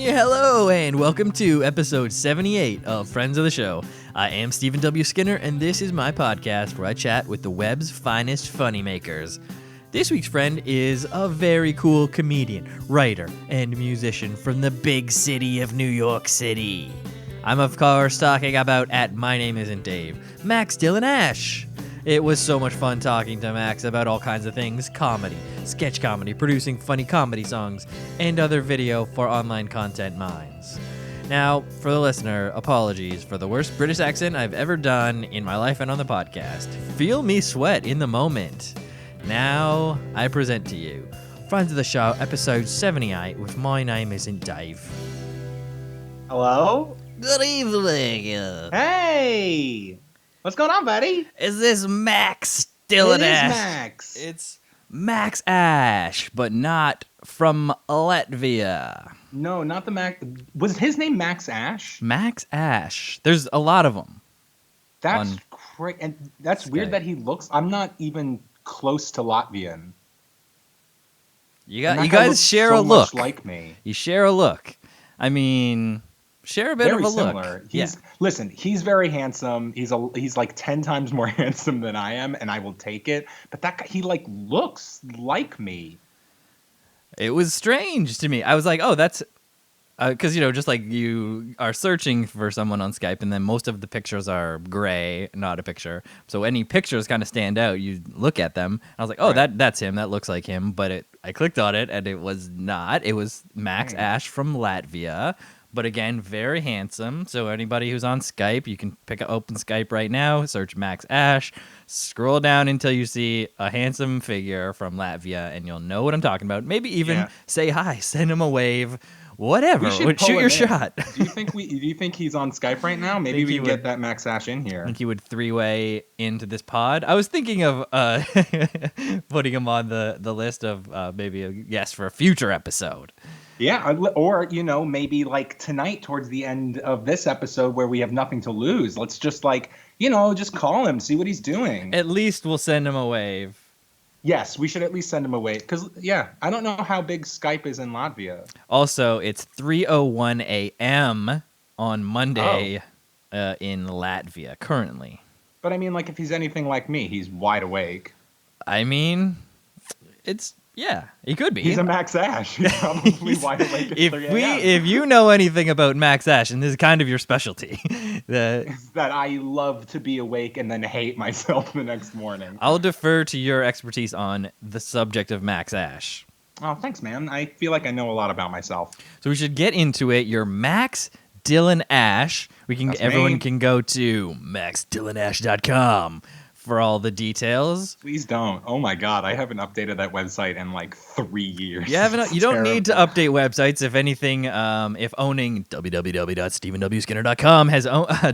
Yeah, hello, and welcome to episode 78 of Friends of the Show. I am Stephen W. Skinner, and this is my podcast where I chat with the web's finest funny makers. This week's friend is a very cool comedian, writer, and musician from the big city of New York City. I'm, of course, talking about at My Name Isn't Dave, Max Dylan Ash. It was so much fun talking to Max about all kinds of things: comedy, sketch comedy, producing funny comedy songs, and other video for online content minds. Now, for the listener, apologies for the worst British accent I've ever done in my life and on the podcast. Feel me sweat in the moment. Now, I present to you Friends of the Show, episode 78, with My Name Isn't Dave. Hello? Good evening. Hey! What's going on, buddy? Is this Max Dylan Ash? It is Max. It's Max Ash, but not from Latvia. No, not the Max. Was his name Max Ash? Max Ash. There's a lot of them. That's crazy. And that's Skype. weird that he looks... I'm not even close to Latvian. You And that guy guys looks share so a look. much like me. You share a look. I mean, share a bit Very of a similar. look. Listen, he's very handsome. He's like 10 times more handsome than I am, and I will take it. But that guy, he like looks like me. It was strange to me. I was like, oh, that's... Because, just like you are searching for someone on Skype, and then most of the pictures are gray, not a picture. So any pictures kind of stand out. You look at them. I was like, oh, Right. that's him. That looks like him. But I clicked on it, and it was not. It was Max Ash from Latvia. But again, very handsome. So anybody who's on Skype, you can open Skype right now, search Max Ash, scroll down until you see a handsome figure from Latvia, and you'll know what I'm talking about. Maybe even say hi, send him a wave. Whatever. We should Shoot pull your him in. shot. Do you think he's on Skype right now? Maybe we can get that Max Ash in here. I think he would three-way into this pod. I was thinking of putting him on the list of maybe a guest for a future episode. Yeah, or maybe like tonight towards the end of this episode where we have nothing to lose. Let's just just call him, see what he's doing. At least we'll send him a wave. Yes, we should at least send him away because I don't know how big Skype is in Latvia. Also, it's 3:01 a.m. on Monday in Latvia currently. But I mean, like if he's anything like me, he's wide awake. I mean, he could be. He's a Max Ash. He's probably wide awake at 3 a.m. If you know anything about Max Ash, and this is kind of your specialty, that I love to be awake and then hate myself the next morning. I'll defer to your expertise on the subject of Max Ash. Oh, thanks, man. I feel like I know a lot about myself. So we should get into it. You're Max Dylan Ash. Everyone can go to maxdylanash.com for all the details. Please don't. Oh my God, I haven't updated that website in like 3 years. You don't need to update websites. If anything, if owning www.stephenskinner.com has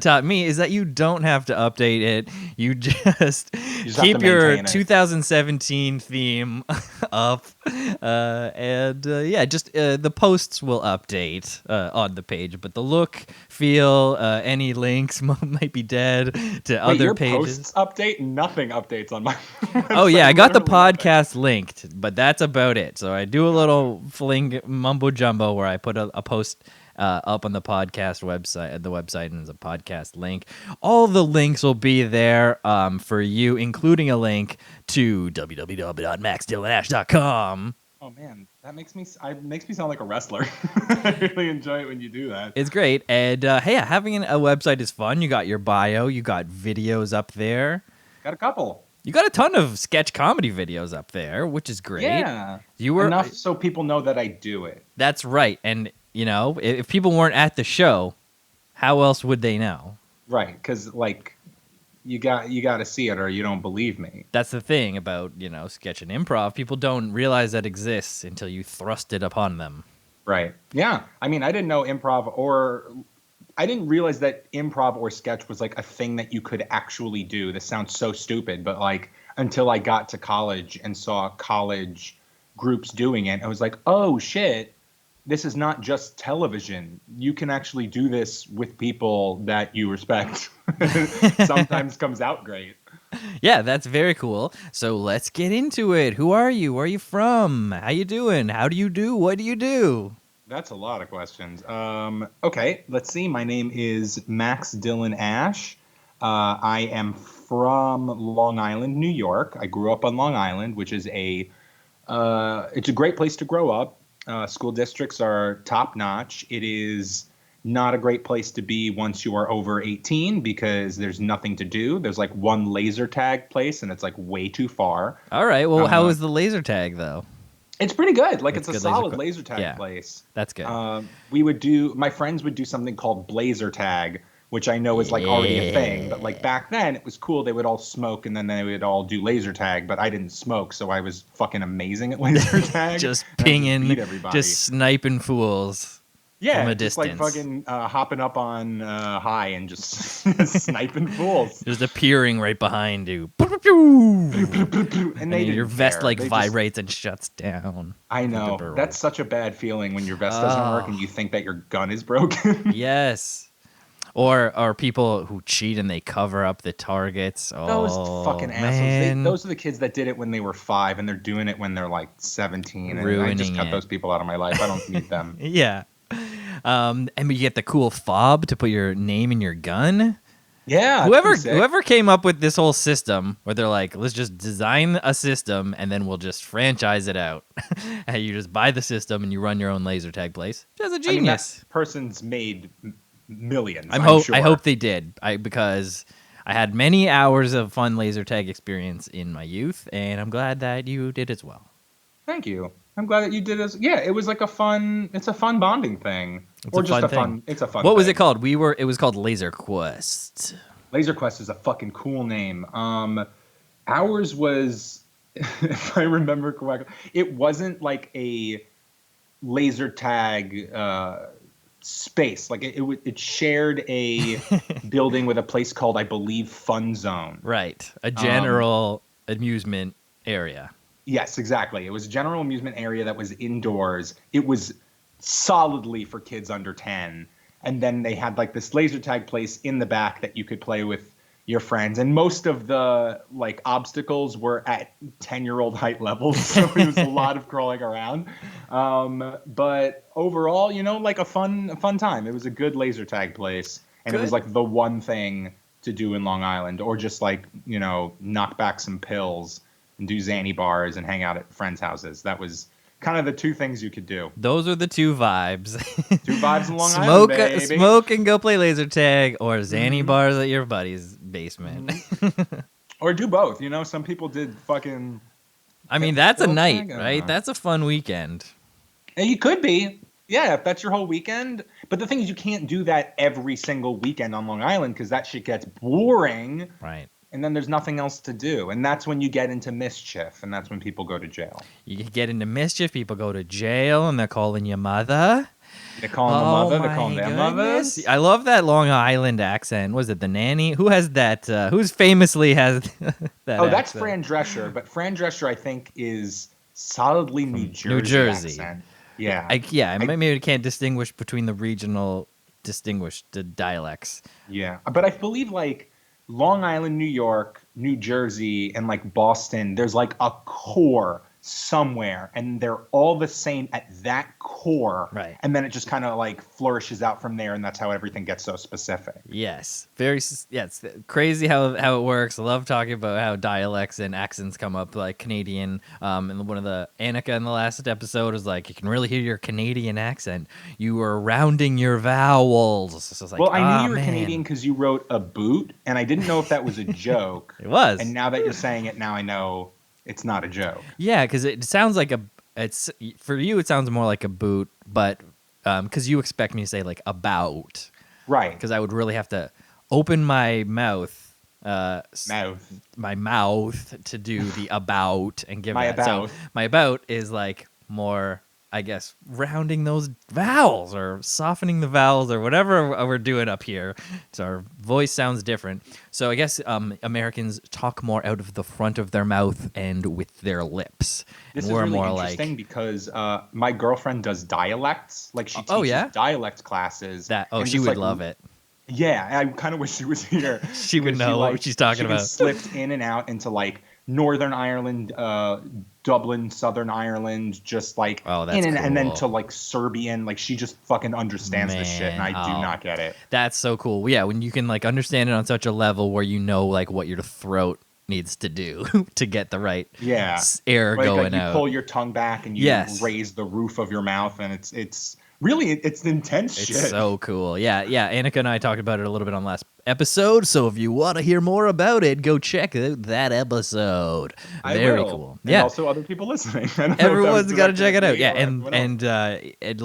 taught me, is that you don't have to update it. You just keep your 2017 theme up, the posts will update on the page, but the look, feel, any links might be dead to other your pages. Posts update? Nothing updates on my website. Oh yeah, I got the podcast linked, but that's about it. So I do a little fling mumbo jumbo where I put a post up on the podcast website, and there's a podcast link. All the links will be there for you, including a link to www.maxdylanash.com. Oh man, that makes me sound like a wrestler. I really enjoy it when you do that. It's great, and having a website is fun. You got your bio, you got videos up there. Got a couple. You got a ton of sketch comedy videos up there, which is great. Yeah, enough so people know that I do it. That's right, and if people weren't at the show, how else would they know? Right, because you got to see it or you don't believe me. That's the thing about sketch and improv. People don't realize that exists until you thrust it upon them. Right. Yeah. I mean, I didn't know I didn't realize that improv or sketch was like a thing that you could actually do. This sounds so stupid, but until I got to college and saw college groups doing it, I was like, oh shit, this is not just television. You can actually do this with people that you respect. Sometimes comes out great. Yeah, that's very cool. So let's get into it. Who are you? Where are you from? How you doing? How do you do? What do you do? That's a lot of questions. Okay, let's see. My name is Max Dylan Ash. I am from Long Island, New York. I grew up on Long Island, which is it's a great place to grow up. School districts are top notch. It is not a great place to be once you are over 18 because there's nothing to do. There's like one laser tag place, and it's like way too far. All right. Well, how is the laser tag though? It's pretty good. Like It's it's a good solid laser tag place. That's good. My friends would do something called blazer tag, which I know is like already a thing. But like back then, it was cool. They would all smoke and then they would all do laser tag. But I didn't smoke, so I was fucking amazing at laser tag. Just pinging, just sniping fools. Yeah, from a just distance. like fucking hopping up on high and just sniping fools. Just appearing right behind you. And your vest vibrates and shuts down. I know. That's such a bad feeling when your vest doesn't work and you think that your gun is broken. Yes. Or people who cheat and they cover up the targets. Those fucking assholes. Those are the kids that did it when they were 5 and they're doing it when they're like 17. And I just cut those people out of my life. I don't need them. Yeah. And you get the cool fob to put your name in your gun. Yeah. Whoever came up with this whole system where they're like, let's just design a system and then we'll just franchise it out. And you just buy the system and you run your own laser tag place. That's a genius. I mean, that person's made millions. I hope they did. Because I had many hours of fun laser tag experience in my youth, and I'm glad that you did as well. Thank you. I'm glad that you did as it was like it's a fun bonding thing. It's a fun What was it called? It was called Laser Quest. Laser Quest is a fucking cool name. Ours was, if I remember correctly, it wasn't like a laser tag space. Like it shared a building with a place called, I believe, Fun Zone. Right. A general amusement area. Yes, exactly. It was a general amusement area that was indoors. It was solidly for kids under 10. And then they had like this laser tag place in the back that you could play with your friends. And most of the like obstacles were at 10-year-old height levels. So it was a lot of crawling around. But overall, like a fun time. It was a good laser tag place. And It was like the one thing to do in Long Island, or just like, knock back some pills and do Xanny bars and hang out at friends' houses. That was kind of the two things you could do. Those are the two vibes. Two vibes in Long Island, baby. Smoke and go play laser tag, or Xanny bars at your buddy's basement. Or do both. Some people did fucking... I mean, that's a night, right? That's a fun weekend. And you could be. Yeah, if that's your whole weekend. But the thing is, you can't do that every single weekend on Long Island because that shit gets boring. Right. And then there's nothing else to do. And that's when you get into mischief. And that's when people go to jail. You get into mischief, people go to jail, and they're calling your mother. They're calling the mother. They're calling their mothers. I love that Long Island accent. Was it the nanny? Who has that? Who's famously has that that's accent? Fran Drescher. But Fran Drescher, I think, is solidly New Jersey. Accent. Yeah. Maybe I can't distinguish between the regional distinguished dialects. Yeah. But I believe, like, Long Island, New York, New Jersey, and like Boston, there's like a core somewhere, and they're all the same at that core. Right. And then it just kind of like flourishes out from there, and that's how everything gets so specific. Yes. It's crazy how it works. I love talking about how dialects and accents come up, like Canadian. And one of the Annika in the last episode was like, you can really hear your Canadian accent. You were rounding your vowels. So like, I knew you were Canadian because you wrote a boot, and I didn't know if that was a joke. It was. And now that you're saying it, now I know it's not a joke. Yeah, because it sounds like it's for you. It sounds more like a boot, but because you expect me to say like about, right? Because I would really have to open my mouth, my mouth to do the about and give my that. About. So my about is like more, I guess, rounding those vowels or softening the vowels or whatever we're doing up here. So our voice sounds different. So I guess Americans talk more out of the front of their mouth and with their lips. This is really interesting because my girlfriend does dialects. Like she teaches dialect classes. She would love it. Yeah, I kind of wish she was here. She would know what she's talking about. She slipped in and out into like Northern Ireland, Dublin, Southern Ireland, just like that's and then cool. to like Serbian. Like she just fucking understands this shit, and Man, I do not get it. that's so cool. Yeah, when you can like understand it on such a level where you know like what your throat needs to do to get the right Yeah, air like going you out. pull your tongue back and you Yes. raise the roof of your mouth, and it's really it's intense It's shit. so cool. Yeah, yeah. Annika and I talked about it a little bit on last episode. So if you want to hear more about it, go check out that episode. Very cool. And Yeah. also other people listening. I don't know if that was Everyone's got to directed check at it out. me Yeah, or everyone else. and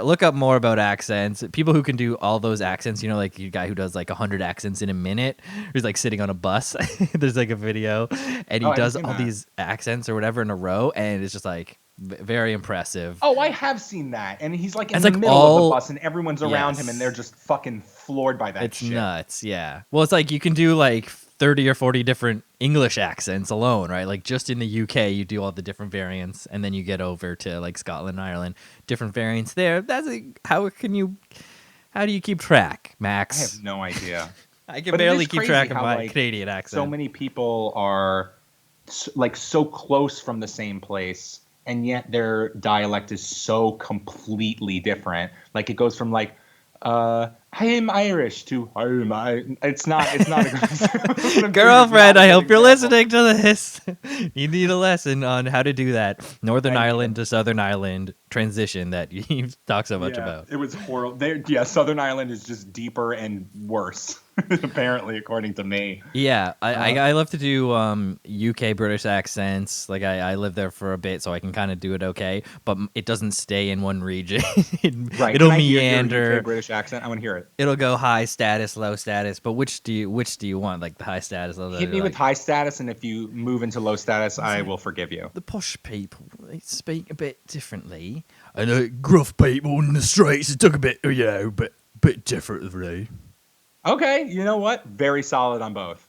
look up more about accents. People who can do all those accents. You know, like you guy who does like 100 accents in a minute. Who's like sitting on a bus. There's like a video, and Oh, he I haven't does seen all that. these accents or whatever in a row, and it's just like very impressive. Oh, I have seen that, and he's like in It's the like middle of all- the bus, and everyone's around him, and they're Yes. just fucking floored by that It's shit. nuts, yeah. Well, it's like you can do like 30 or 40 different English accents alone, right? Like just in the UK, you do all the different variants, and then you get over to like Scotland and Ireland, different variants there. How do you keep track, I Max? have no idea. I can But it barely is keep crazy track of how, my like, Canadian accent. So many people are like so close from the same place, and yet their dialect is so completely different. Like it goes from like I'm Irish to it's not a good Girlfriend, I hope you're example. listening to this. You need a lesson on how to do that Northern Ireland to Southern Ireland transition that you talk so much Yeah, about. it was horrible. Southern Ireland is just deeper and worse, apparently, according to me. Yeah, I love to do UK British accents. Like I lived there for a bit, so I can kind of do it okay. But it doesn't stay in one region. Right. It'll Can I hear your meander. UK British accent? I want to hear it. It'll go high status, low status. But which do you want? Like the high status? Low, Hit me like, with high status, and if you move into low status, I will forgive you. the posh people. They speak a bit differently, and the gruff people in the streets took a bit, bit differently. Okay, you know what? Very solid on both.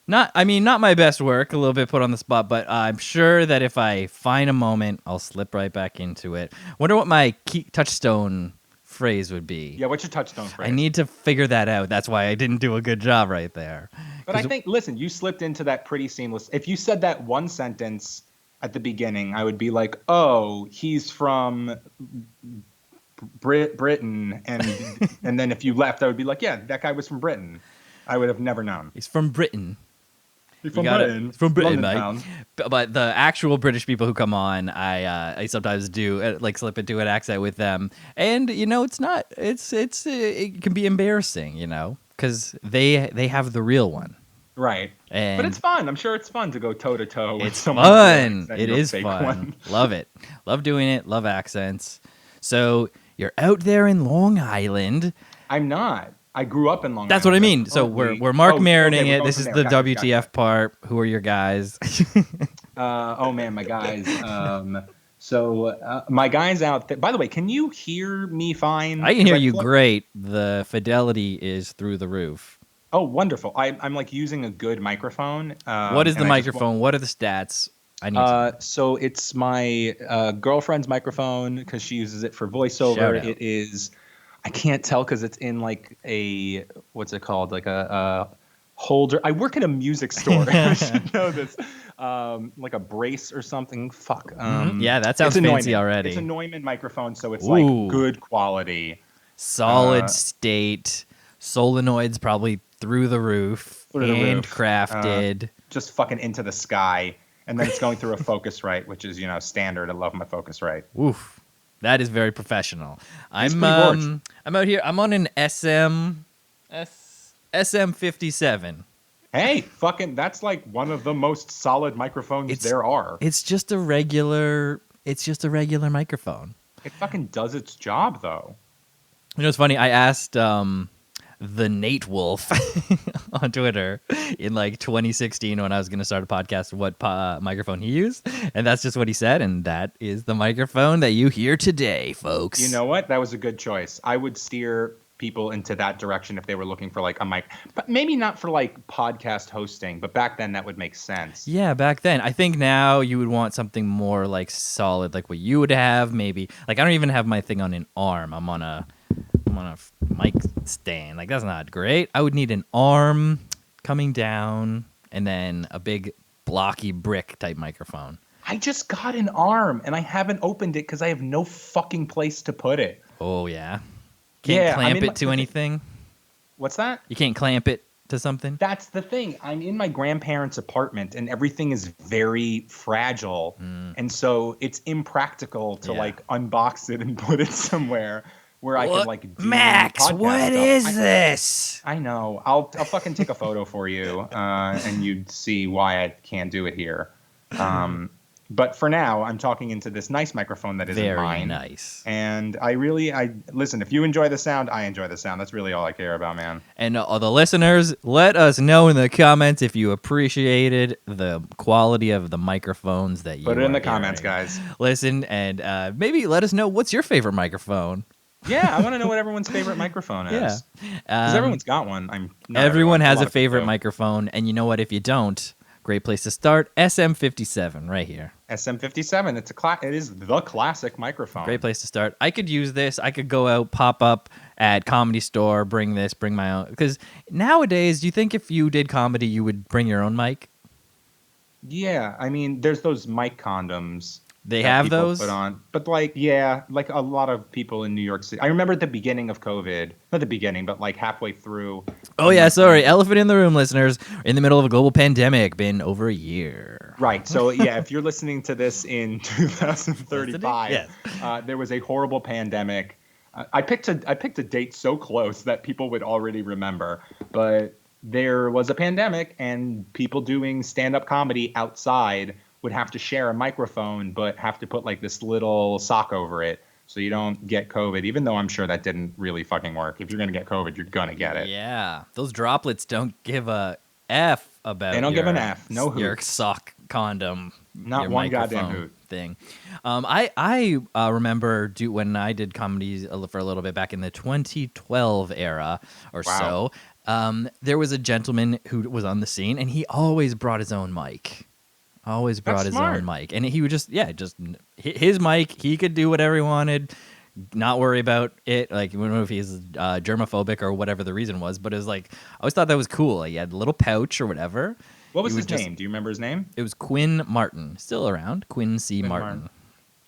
Not my best work. A little bit put on the spot, but I'm sure that if I find a moment, I'll slip right back into it. Wonder what my key touchstone phrase would be. Yeah, what's your touchstone phrase? I need to figure that out. That's why I didn't do a good job right there. But I think, listen, you slipped into that pretty seamless. If you said that one sentence at the beginning, I would be like, oh, he's from Britain. And then if you left, I would be like, yeah, that guy was from Britain. I would have never known. He's from Britain. He's You got it. He's from Britain, London mate. town. But the actual British people who come on, I sometimes do like slip into an accent with them, and it's not. It can be embarrassing, because they have the real one. Right. And But it's fun. I'm sure it's fun to go toe to toe with It's someone. fun. That It you're is fake fun. one. Love it. Love doing it. Love accents. So you're out there in Long Island. I'm not. I grew up in Long That's Island. what I mean. So we're Mark Marioning it. This is the WTF part. Who are your guys? Oh man, my guys. My guys out there. By the way, can you hear me fine? I can hear 'Cause you flipped- great. The fidelity is through the roof. Oh, wonderful. I'm like using a good microphone. What is the microphone? What are the stats? I need to. So it's my girlfriend's microphone because she uses it for Shout voiceover. out. It is. I can't tell because it's in like a what's it called? Like a holder. I work at a music store. I should know this. Like a brace or something. Fuck. Yeah, that sounds it's a fancy Neumann. already. It's a Neumann microphone, so it's Ooh. like good quality. Solid state. Solenoids probably through the roof. Through the roof. Handcrafted. Just fucking into the sky, and then it's going through a Focusrite, which is standard. I love my Focusrite. Oof. That is very professional. It's I'm pretty gorgeous. I'm out here. I'm on an SM57. Hey, fucking, that's like one of the most solid microphones there are. It's just a regular microphone. It fucking does its job, though. It's funny. I asked the Nate Wolf on Twitter in like 2016 when I was going to start a podcast what microphone he used, and that's just what he said, and that is the microphone that you hear today, folks. You know what? That was a good choice. I would steer people into that direction if they were looking for like a mic, but maybe not for like podcast hosting, but back then that would make sense. Yeah, back then. I think now you would want something more like solid, like what you would have. Maybe like I don't even have my thing on an arm. I'm on a mic stand. Like that's not great. I would need an arm coming down and then a big blocky brick type microphone. I just got an arm and I haven't opened it because I have no fucking place to put it. Oh, yeah. Can't clamp it to anything? What's that? You can't clamp it to something? That's the thing. I'm in my grandparents' apartment and everything is very fragile. And so it's impractical to like unbox it and put it somewhere where I could like do Max, podcast what stuff. is this? I know. I'll fucking take a photo for you and you'd see why I can't do it here. But for now, I'm talking into this nice microphone that isn't mine. Very nice. And I listen, if you enjoy the sound, I enjoy the sound. That's really all I care about, man. And all the listeners, let us know in the comments if you appreciated the quality of the microphones that you Put it in the hearing. comments, guys. Listen, and maybe let us know what's your favorite microphone. Yeah, I want to know what everyone's favorite microphone is. Because everyone's got one. Everyone has a favorite microphone. And you know what? If you don't, great place to start. SM57 right here. SM57. It is the classic microphone. Great place to start. I could use this. I could go out, pop up at Comedy Store, bring my own. Because nowadays, do you think if you did comedy, you would bring your own mic? Yeah, I mean, there's those mic condoms. They have those? Put on. But like a lot of people in New York City. I remember at the beginning of COVID, not the beginning, but like halfway through. Oh yeah, sorry. Elephant in the room, listeners. In the middle of a global pandemic, been over a year. Right. So yeah, if you're listening to this in 2035, there was a horrible pandemic. I picked a date so close that people would already remember, but there was a pandemic and people doing stand-up comedy outside would have to share a microphone, but have to put like this little sock over it so you don't get COVID, even though I'm sure that didn't really fucking work. If you're going to get COVID, you're going to get it. Yeah. Those droplets don't give a F about They don't give an F. No hoot. Your sock condom. Not one goddamn hoot. Thing. I remember when I did comedy for a little bit back in the 2012 era or so. There was a gentleman who was on the scene, and he always brought his own mic. Always brought his own mic. And he would just his mic, he could do whatever he wanted, not worry about it. Like, I don't know if he's germophobic or whatever the reason was, but it was like, I always thought that was cool. Like, he had a little pouch or whatever. What was his name? Do you remember his name? It was Quinn Martin. Still around. Quinn C. Martin.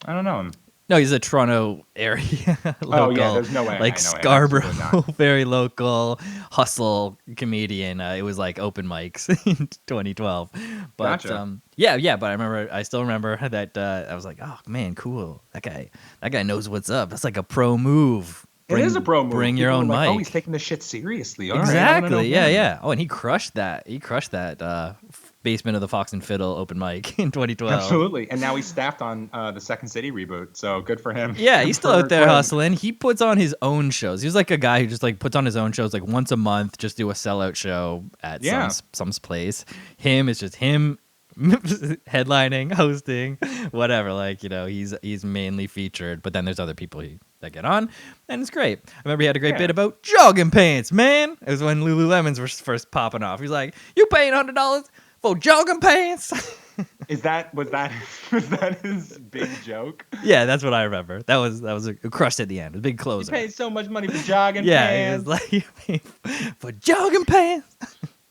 I don't know him. No, he's a Toronto area local. Oh, yeah, there's no way. Like Scarborough, very local hustle comedian. It was like open mics in 2012. But gotcha. But I still remember that I was like, oh man, cool. That guy knows what's up. That's like a pro move. It is a pro move. Bring your own mic. Oh, he's taking this shit seriously. All exactly. Right, yeah. Oh, and he crushed that. Basement of the Fox and Fiddle open mic in 2012. Absolutely. And now he's staffed on the Second City reboot. So good for him. Yeah, he's still out there hustling. He puts on his own shows. He's like a guy who just like puts on his own shows like once a month, just do a sellout show at some place. It's just him headlining, hosting, whatever. Like, he's mainly featured, but then there's other people that get on, and it's great. I remember he had a great bit about jogging pants, man. It was when Lululemons were first popping off. He's like, you paying $100 for jogging pants? was that his big joke? Yeah, that's what I remember. That was a crushed at the end. A big closer. You paid so much money for jogging pants. Yeah, it was like for jogging pants.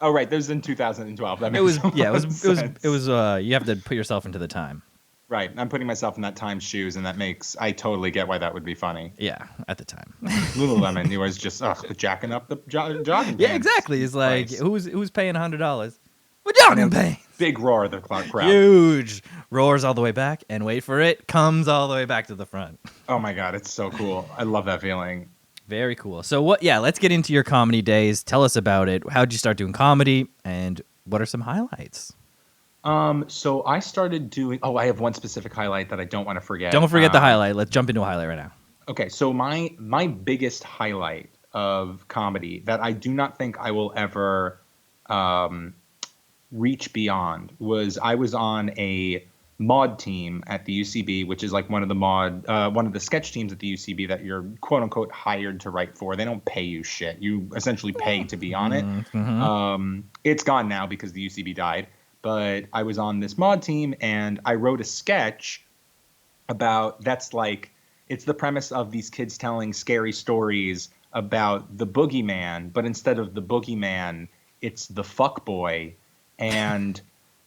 Oh right, this was in 2012. That makes it was you have to put yourself into the time. Right, I'm putting myself in that time's shoes, and I totally get why that would be funny. Yeah, at the time. Lululemon, he was just jacking up the jogging pants. Yeah, exactly. It's like, who's paying $100 for jogging pants? Big roar of the crowd. Huge. Roars all the way back, and wait for it, comes all the way back to the front. Oh my God, it's so cool. I love that feeling. Very cool. So let's get into your comedy days. Tell us about it. How'd you start doing comedy, and what are some highlights? So I started doing. Oh, I have one specific highlight that I don't want to forget. Don't forget the highlight. Let's jump into a highlight right now. Okay, so my biggest highlight of comedy that I do not think I will ever reach beyond was I was on a mod team at the UCB, which is like one of the sketch teams at the UCB that you're quote unquote hired to write for. They don't pay you shit. You essentially pay to be on it. Mm-hmm. It's gone now because the UCB died. But I was on this mod team and I wrote a sketch it's the premise of these kids telling scary stories about the boogeyman, but instead of the boogeyman, it's the fuckboy. And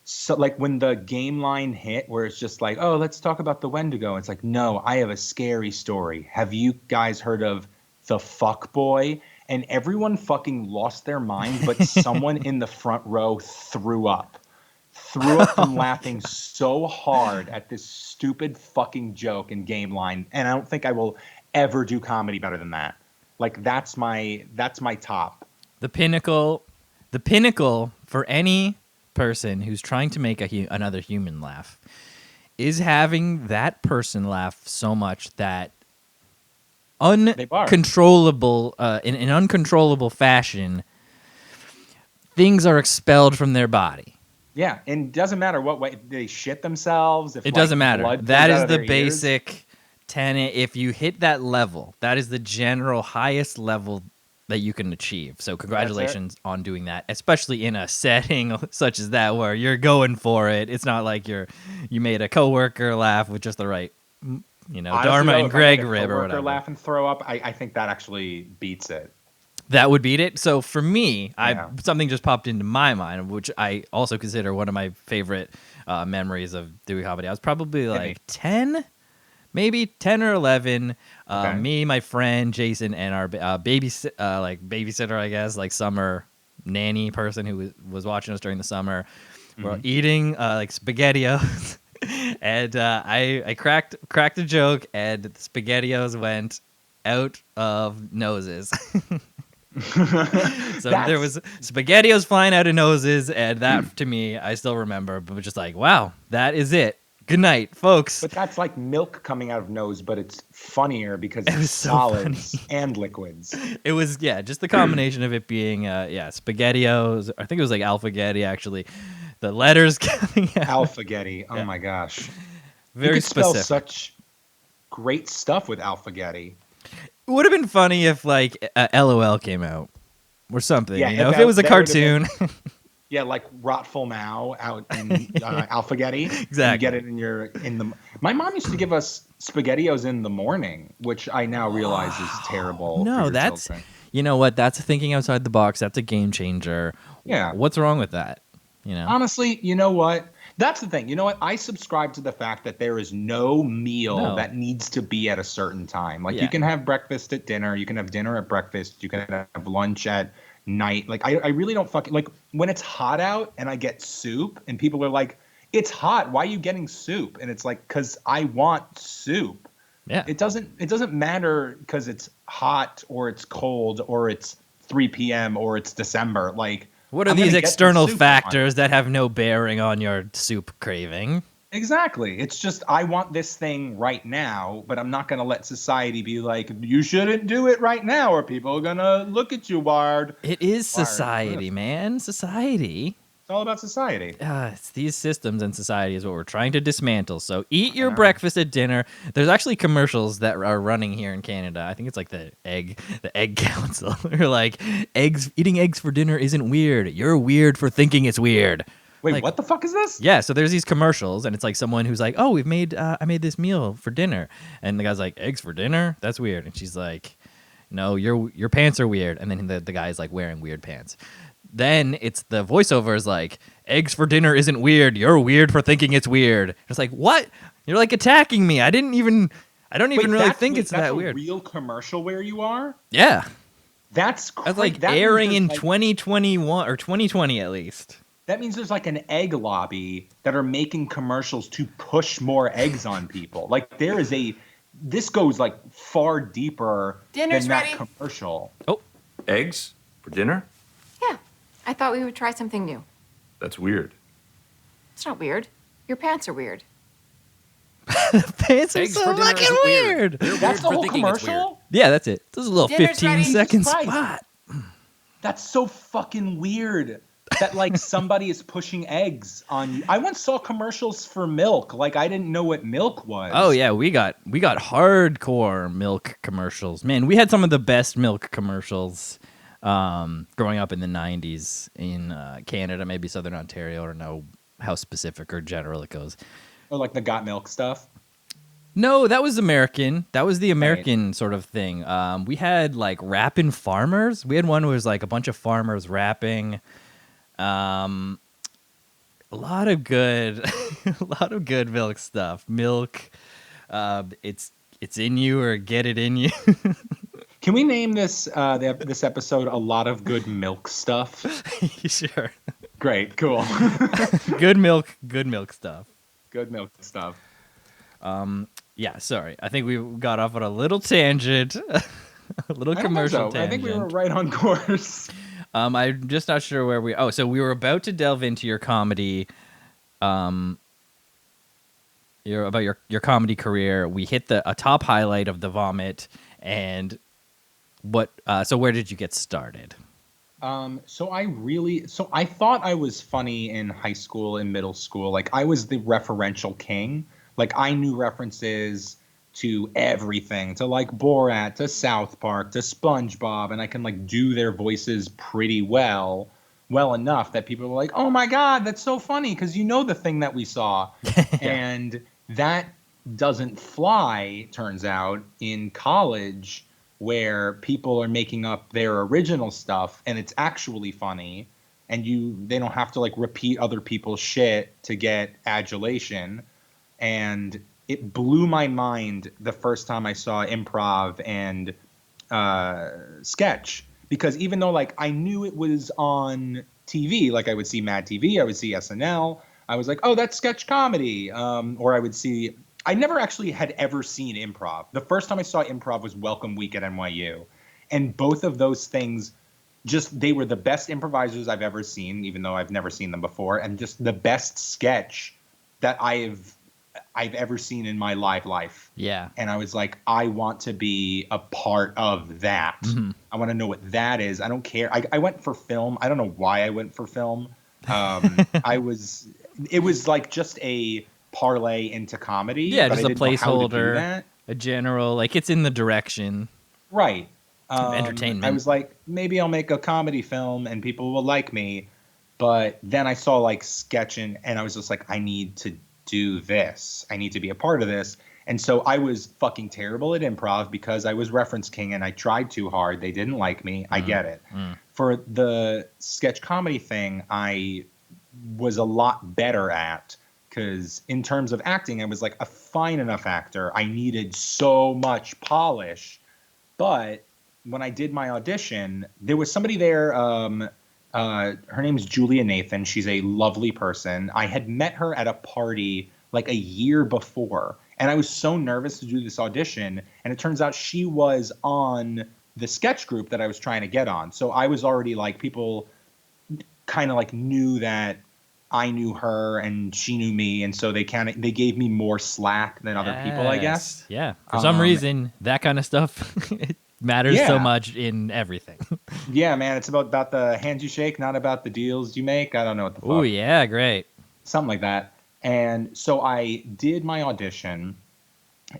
So like when the game line hit where it's just like, oh, let's talk about the Wendigo. It's like, no, I have a scary story. Have you guys heard of the fuck boy? And everyone fucking lost their mind, but someone in the front row threw up. Threw up from laughing so hard at this stupid fucking joke and game line. And I don't think I will ever do comedy better than that. Like that's my top. The pinnacle for any person who's trying to make another human laugh is having that person laugh so much that uncontrollable in an uncontrollable fashion things are expelled from their body. Yeah, and it doesn't matter what way they shit themselves. If it doesn't matter. That is the basic tenet. If you hit that level, that is the general highest level that you can achieve. So congratulations on doing that, especially in a setting such as that where you're going for it. It's not like you made a coworker laugh with just the right, honestly, Dharma and Greg rib or whatever. Laugh and throw up. I think that actually beats it. That would beat it. So for me, something just popped into my mind, which I also consider one of my favorite memories of doing comedy. I was probably like 10, maybe 10 or 11. Me, my friend Jason, and our babysitter, I guess, like summer nanny person who was watching us during the summer. We're eating like SpaghettiOs, and I cracked a joke, and the SpaghettiOs went out of noses. So there was SpaghettiOs flying out of noses, and that to me, I still remember, but just like, wow, that is it. Good night, folks. But that's like milk coming out of nose, but it's funnier because it's solids and liquids. It was, just the combination of it being, SpaghettiOs. I think it was like Alphagetti, actually. The letters coming out. Alphagetti. Oh my gosh. Very specific. Spell such great stuff with Alphagetti. It would have been funny if like LOL came out or something. If it was a cartoon. Yeah, like Rotful Mao out in Alphagetti. Exactly. You get it in the. My mom used to give us SpaghettiOs in the morning, which I now realize is terrible. No, that's children. You know what? That's thinking outside the box. That's a game changer. Yeah. What's wrong with that? Honestly, you know what? That's the thing. You know what? I subscribe to the fact that there is no meal that needs to be at a certain time. Like you can have breakfast at dinner, you can have dinner at breakfast, you can have lunch at night. Like I really don't fucking like when it's hot out and I get soup and people are like, it's hot. Why are you getting soup? And it's like, because I want soup. Yeah. It doesn't matter because it's hot or it's cold or it's 3 p.m. or it's December. Like, what are these external factors that have no bearing on your soup craving? Exactly. It's just I want this thing right now, but I'm not going to let society be like, you shouldn't do it right now or people are going to look at you wired. It is society, man. Society. It's all about society. It's these systems and society is what we're trying to dismantle. So eat your breakfast at dinner. There's actually commercials that are running here in Canada. I think it's like the egg council. They're like, eating eggs for dinner isn't weird. You're weird for thinking it's weird. Wait, like, what the fuck is this? Yeah, so there's these commercials, and it's like someone who's like, oh, I made this meal for dinner. And the guy's like, eggs for dinner? That's weird. And she's like, no, your pants are weird. And then the guy's like wearing weird pants. Then it's the voiceover is like, eggs for dinner isn't weird. You're weird for thinking it's weird. It's like, what? You're like attacking me. I don't even really think it's that weird. That's a real commercial where you are? Yeah. That's crazy. That's like airing in 2021 or 2020 at least. That means there's like an egg lobby that are making commercials to push more eggs on people. Like this goes like far deeper than that commercial. Oh, eggs for dinner? Yeah, I thought we would try something new. That's weird. It's not weird. Your pants are weird. Pants are so fucking weird. That's the whole commercial? Yeah, that's it. This is a little Dinner's 15-second spot. That's so fucking weird. That like somebody is pushing eggs on you. I once saw commercials for milk. Like I didn't know what milk was. Oh yeah, we got hardcore milk commercials. Man, we had some of the best milk commercials growing up in the 90s in Canada, maybe Southern Ontario. I don't know how specific or general it goes. Or like the Got Milk stuff. No, that was American. That was the American sort of thing. We had like rapping farmers. We had one who was like a bunch of farmers rapping. A lot of good, a lot of good milk stuff. Milk, it's in you or get it in you. Can we name this episode "A Lot of Good Milk Stuff"? Sure. Great, cool. Good milk stuff. Good milk stuff. Yeah, sorry. I think we got off on a little tangent, a little I don't think commercial so. tangent. I think we were right on course. I'm just not sure where we. Oh, so we were about to delve into your comedy, your comedy career. We hit a top highlight of the vomit, and what? So where did you get started? So I thought I was funny in high school and middle school. Like I was the referential king. Like I knew references to everything, to like Borat, to South Park, to SpongeBob, and I can like do their voices pretty well enough that people were like, "Oh my God, that's so funny," because you know the thing that we saw. And that doesn't fly, turns out, in college where people are making up their original stuff and it's actually funny and they don't have to like repeat other people's shit to get adulation. And it blew my mind the first time I saw improv and sketch, because even though like I knew it was on TV, like I would see Mad TV, I would see SNL, I was like, oh, that's sketch comedy. Or I never actually had ever seen improv. The first time I saw improv was Welcome Week at NYU. And both of those things, they were the best improvisers I've ever seen, even though I've never seen them before, and just the best sketch that I've ever seen in my life. Yeah. And I was like, I want to be a part of that. Mm-hmm. I want to know what that is. I don't care. I went for film. I don't know why I went for film. It was like just a parlay into comedy. Yeah, just a placeholder, a general, like it's in the direction. Right. Entertainment. I was like, maybe I'll make a comedy film and people will like me. But then I saw like sketching and I was just like, I need to do this. I need to be a part of this. And so I was fucking terrible at improv because I was reference king and I tried too hard. They didn't like me. I get it. For the sketch comedy thing, I was a lot better at, because in terms of acting, I was like a fine enough actor. I needed so much polish. But when I did my audition, there was somebody there. Her name is Julia Nathan. She's a lovely person. I had met her at a party like a year before, and I was so nervous to do this audition. And it turns out she was on the sketch group that I was trying to get on. So I was already like, people kind of like knew that I knew her and she knew me, and so they gave me more slack than other people, I guess. Yeah. For some reason, that kind of stuff matters so much in everything. Yeah, man, it's about the hands you shake, not about the deals you make. I don't know what the fuck. Oh, yeah, great. Something like that. And so I did my audition,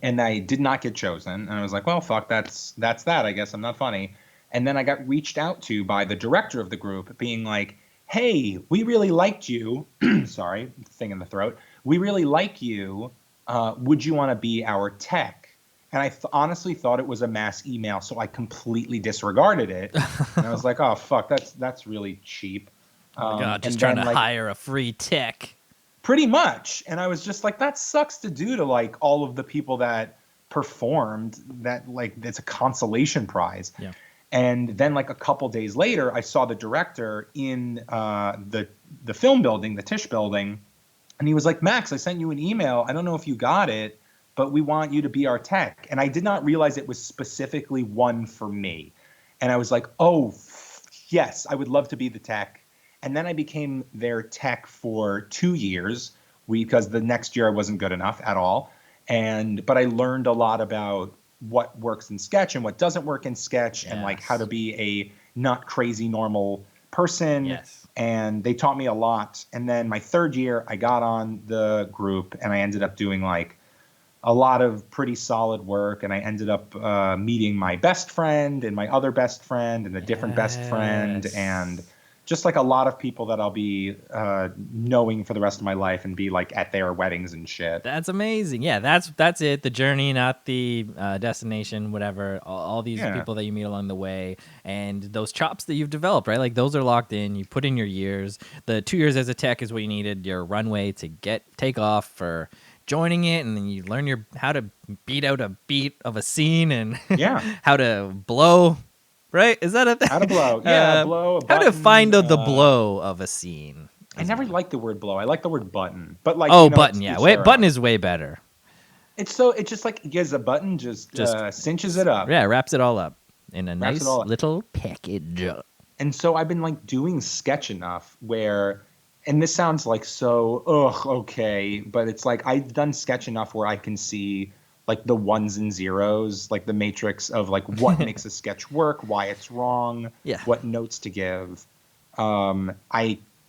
and I did not get chosen. And I was like, well, fuck, that's that. I guess I'm not funny. And then I got reached out to by the director of the group, being like, hey, we really liked you. Sorry, thing in the throat. We really like you. Would you want to be our tech? And I honestly thought it was a mass email, so I completely disregarded it. And I was like, oh, fuck, that's really cheap. Oh my God, just trying to hire a free tech. Pretty much. And I was just like, that sucks to do to like all of the people that performed, that like it's a consolation prize. Yeah. And then like a couple days later, I saw the director in the film building, the Tisch building. And he was like, Max, I sent you an email. I don't know if you got it, but we want you to be our tech. And I did not realize it was specifically one for me. And I was like, oh, yes, I would love to be the tech. And then I became their tech for 2 years because the next year I wasn't good enough at all. But I learned a lot about what works in sketch and what doesn't work in sketch, and like how to be a not crazy normal person. Yes. And they taught me a lot. And then my third year, I got on the group and I ended up doing like a lot of pretty solid work. And I ended up meeting my best friend and my other best friend and a different best friend. And just like a lot of people that I'll be knowing for the rest of my life and be like at their weddings and shit. That's amazing. Yeah, that's it. The journey, not the destination, whatever. All these Yeah. people that you meet along the way, and those chops that you've developed, right? Like those are locked in. You put in your years. The 2 years as a tech is what you needed. Your runway to take off for joining it, and then you learn how to beat out a beat of a scene and Yeah. how to blow. Right? Is that a thing? How to blow. Yeah, blow a How to button, find the blow of a scene. I never liked the word blow. I like the word button. But like, Button, yeah. Wait, button is way better. It's just like it gives a button, just cinches it up. Yeah, wraps it all up in a Wraps nice it all up. little package. And so I've been like doing sketch enough where, and this sounds like so, okay, but it's like I've done sketch enough where I can see like the ones and zeros, like the matrix of like what makes a sketch work, why it's wrong, Yeah. what notes to give.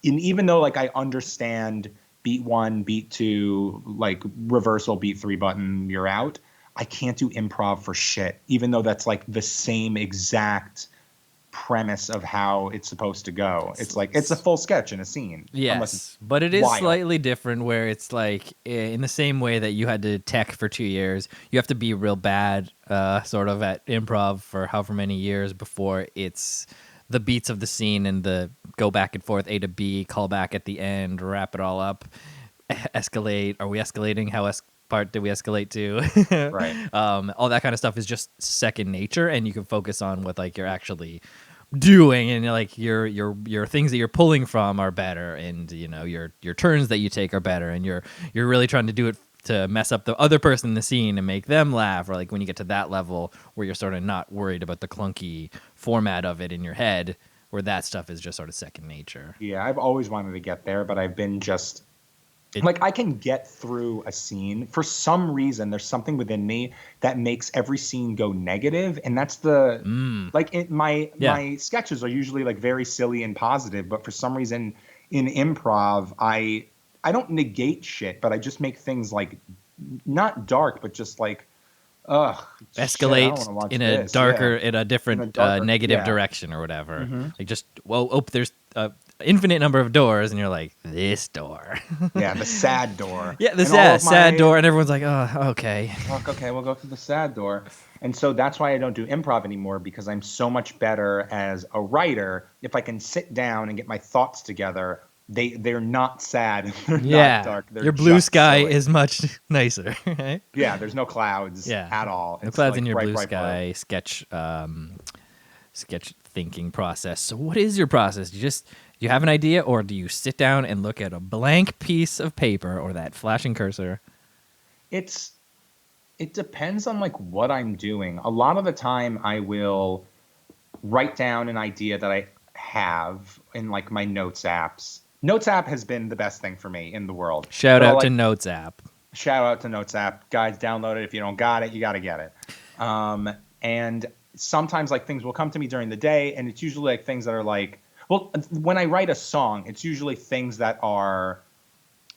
Even though like I understand beat 1, beat 2, like reversal, beat 3 button, you're out, I can't do improv for shit, even though that's like the same exact premise of how it's supposed to go. It's like it's a full sketch in a scene. Yes, but it is wild. slightly different where it's like in the same way that you had to tech for 2 years, you have to be real bad sort of at improv for however many years before it's the beats of the scene and the go back and forth A to B, call back at the end, wrap it all up, escalate. Are we escalating? How part did we escalate to? Right. All that kind of stuff is just second nature, and you can focus on what like you're actually doing, and like your things that you're pulling from are better, and your turns that you take are better, and you're really trying to do it to mess up the other person in the scene and make them laugh, or like when you get to that level where you're sort of not worried about the clunky format of it in your head, where that stuff is just sort of second nature. Yeah, I've always wanted to get there, but I've been just like I can get through a scene. For some reason, there's something within me that makes every scene go negative, and that's the my sketches are usually like very silly and positive, but for some reason in improv, I don't negate shit, but I just make things like not dark, but just like escalate in a darker, in a different negative direction or whatever. Mm-hmm. Like just there's a infinite number of doors, and you're like, this door. Yeah, the sad door. Yeah, the sad door, and everyone's like, oh, okay. Okay, we'll go through the sad door. And so that's why I don't do improv anymore, because I'm so much better as a writer if I can sit down and get my thoughts together. They're not sad. They're not dark. They're your blue sky silly. is much nicer, right? Yeah, there's no clouds at all. No It's clouds like in your bright, blue bright sky sketch thinking process. So what is your process? Do you have an idea, or do you sit down and look at a blank piece of paper or that flashing cursor? It depends on like what I'm doing. A lot of the time I will write down an idea that I have in like my notes apps. Notes app has been the best thing for me in the world. Shout out to Notes app. Shout out to Notes app. Guys, download it. If you don't got it, you got to get it. And sometimes like things will come to me during the day, and it's usually like things that are like, well, when I write a song, it's usually things that are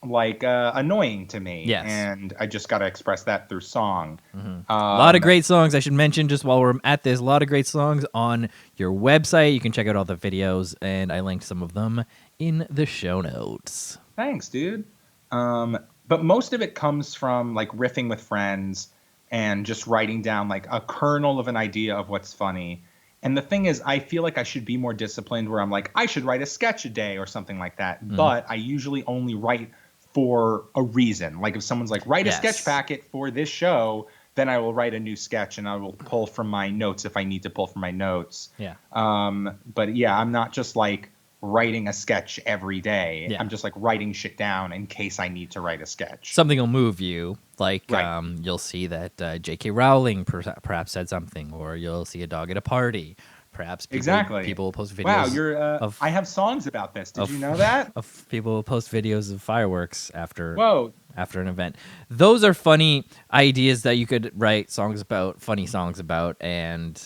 like annoying to me. Yes. And I just got to express that through song. Mm-hmm. A lot of great songs. I should mention, just while we're at this, a lot of great songs on your website. You can check out all the videos, and I linked some of them in the show notes. Thanks, dude. But most of it comes from like riffing with friends and just writing down like a kernel of an idea of what's funny. And the thing is, I feel like I should be more disciplined, where I'm like, I should write a sketch a day or something like that. Mm. But I usually only write for a reason. Like if someone's like, write a sketch packet for this show, then I will write a new sketch, and I will pull from my notes if I need to pull from my notes. Yeah. But yeah, I'm not just like writing a sketch every day. Yeah. I'm just like writing shit down in case I need to write a sketch. Something will move you. Like you'll see that J.K. Rowling perhaps said something, or you'll see a dog at a party. Perhaps people will post videos. Wow, I have songs about this. Did you know that? People will post videos of fireworks after an event. Those are funny ideas that you could write songs about, funny songs about, and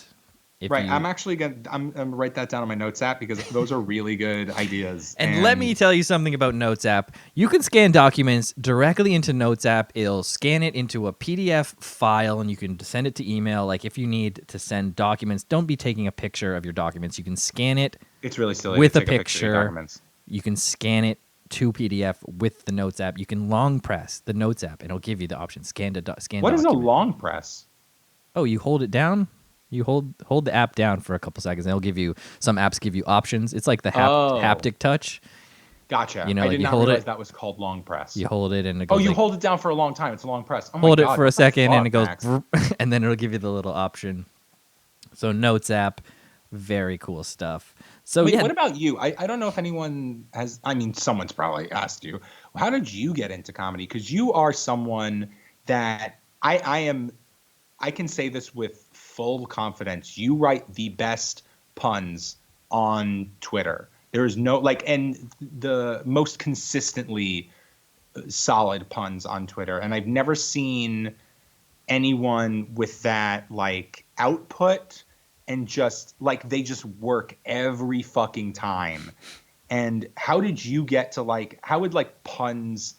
Right. I'm actually I'm gonna write that down on my notes app because those are really good ideas. And let me tell you something about Notes app. You can scan documents directly into Notes app. It'll scan it into a PDF file, and you can send it to email. Like if you need to send documents, don't be taking a picture of your documents. You can scan it. It's really silly with to a take picture of your picture. documents. You can scan it to PDF with the Notes app. You can long press the Notes app, and it'll give you the option scan to scan. What is a document. long press? Oh, you hold it down. You hold the app down for a couple seconds, and it'll give you some apps give you options. It's like the haptic touch. Gotcha. You know, I like did you not hold realize it. that was called long press. You hold it, and it goes. Oh, you like, hold it down for a long time. It's a long press. Oh my hold God, it for a what the second, and fuck, it goes, Max? and then it'll give you the little option. So Notes app, very cool stuff. So Wait, yeah, what about you? I don't know if anyone has. I mean, someone's probably asked you. How did you get into comedy? Because you are someone that I am. I can say this with full confidence. You write the best puns on Twitter. There is no and the most consistently solid puns on Twitter. And I've never seen anyone with that like output and just like they just work every fucking time. And how did you get to like how would like puns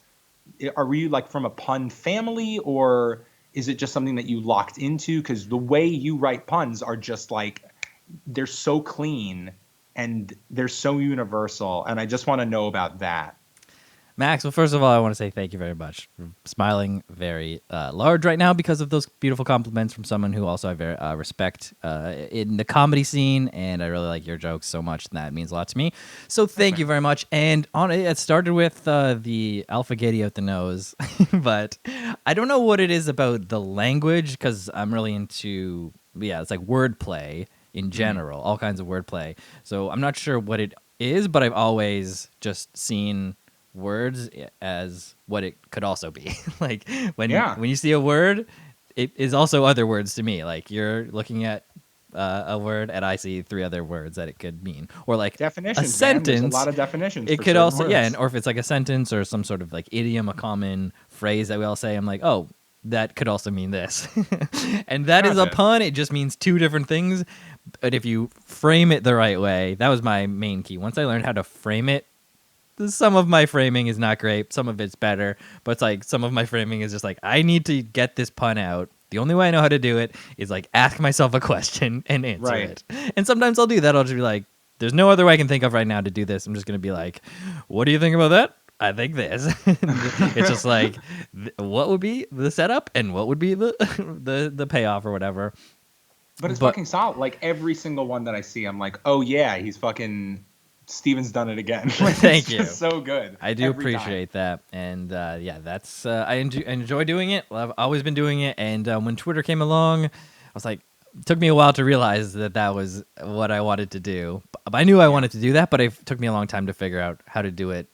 are you like from a pun family or is it just something that you locked into? Because the way you write puns are just like they're so clean and they're so universal. And I just want to know about that. Max, well, first of all, I want to say thank you very much. I'm smiling very large right now because of those beautiful compliments from someone who also I very respect in the comedy scene, and I really like your jokes so much, and that means a lot to me. So thank you very much. And on it started with the alphagetti out the nose, but I don't know what it is about the language because I'm really into, it's like wordplay in general, all kinds of wordplay. So I'm not sure what it is, but I've always just seen words as what it could also be. Like when you see a word, it is also other words to me. Like you're looking at a word and I see three other words that it could mean, or like definitions. A sentence. Man, there's a lot of definitions. It for could also words. or if it's like a sentence or some sort of like idiom, a common phrase that we all say, I'm like, oh, that could also mean this. And that is a pun. It just means two different things. But if you frame it the right way, that was my main key. Once I learned how to frame it, some of my framing is not great. Some of it's better. But it's like some of my framing is just like, I need to get this pun out. The only way I know how to do it is like ask myself a question and answer it. And sometimes I'll do that. I'll just be like, there's no other way I can think of right now to do this. I'm just going to be like, what do you think about that? I think this. It's just like, what would be the setup and what would be the payoff or whatever. But it's fucking solid. Like every single one that I see, I'm like, oh yeah, he's fucking... Steven's done it again. Thank you. So good. I do appreciate that. And that's I enjoy doing it. I've always been doing it. And when Twitter came along, I was like, it took me a while to realize that was what I wanted to do. I knew I wanted to do that, but it took me a long time to figure out how to do it,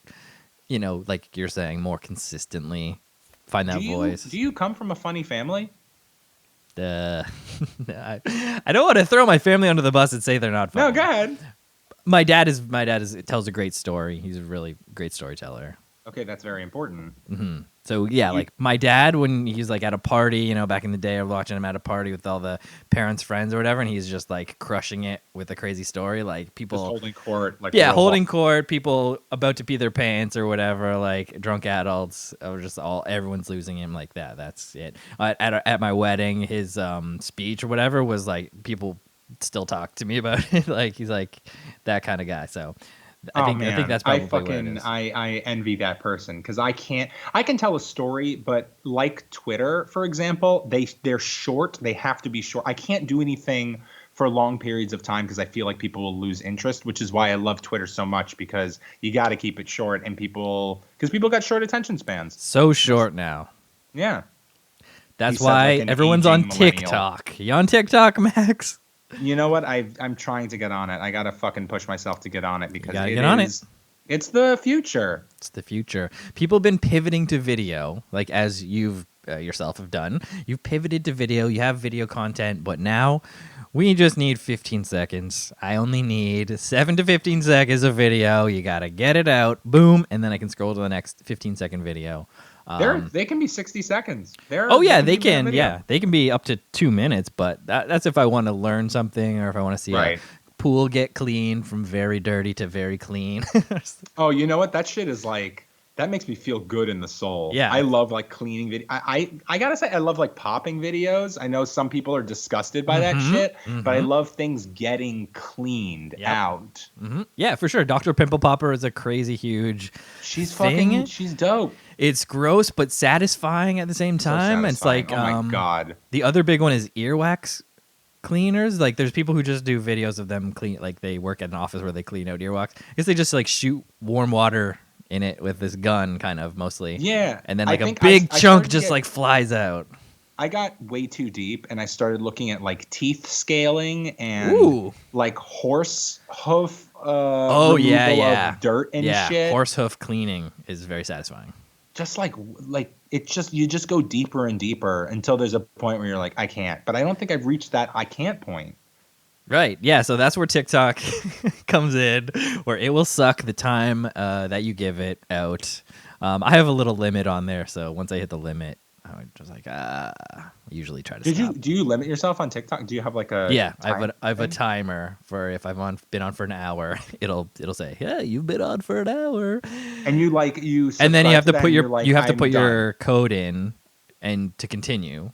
like you're saying, more consistently, find that voice. Do you come from a funny family? I don't want to throw my family under the bus and say they're not funny. No, go ahead. My dad tells a great story. He's a really great storyteller. Okay, that's very important. Mm-hmm. So like my dad, when he's like at a party, back in the day, I was watching him at a party with all the parents' friends or whatever, and he's just like crushing it with a crazy story, like people just holding court, like holding court, people about to pee their pants or whatever, like drunk adults, or just everyone's losing him like that. That's it. At my wedding, his speech or whatever was like people still talk to me about it. Like he's like that kind of guy. So I think that's probably what it is. I envy that person because I can tell a story, but like Twitter, for example, they're short. They have to be short. I can't do anything for long periods of time because I feel like people will lose interest, which is why I love Twitter so much because you got to keep it short and people got short attention spans. So short now. Yeah. That's why everyone's on TikTok. You on TikTok, Max? You know what? I'm trying to get on it. I gotta fucking push myself to get on it because it's the future. It's the future. People have been pivoting to video, like as you've yourself have done. You've pivoted to video. You have video content, but now we just need 15 seconds. I only need 7 to 15 seconds of video. You gotta get it out, boom, and then I can scroll to the next 15-second video. They can be 60 seconds. Oh yeah, they can. Yeah, they can be up to 2 minutes, but that's if I want to learn something or if I want to see a pool get clean from very dirty to very clean. Oh, you know what? That shit is like, that makes me feel good in the soul. Yeah. I love like cleaning video. I gotta say, I love like popping videos. I know some people are disgusted by that shit, but I love things getting cleaned out. Yeah, for sure. Dr. Pimple Popper is a crazy huge. She's thing. she's dope. It's gross but satisfying at the same time. It's like, oh my God. The other big one is earwax cleaners. Like, there's people who just do videos of them clean. Like, they work at an office where they clean out earwax. I guess they just like shoot warm water in it with this gun, kind of mostly. Yeah. And then like a big chunk just like flies out. I got way too deep and I started looking at like teeth scaling and like horse hoof of dirt and shit. Horse hoof cleaning is very satisfying. Just like it just, you just go deeper and deeper until there's a point where you're like, I can't. But I don't think I've reached that I can't point. Right. Yeah. So that's where TikTok comes in, where it will suck the time that you give it out. I have a little limit on there, so once I hit the limit, I'm just like, I usually try to stop. Do you limit yourself on TikTok? Do you have like a I have a timer for if I've been on for an hour, it'll say, yeah, you've been on for an hour, and and then you have to put your code in and to continue.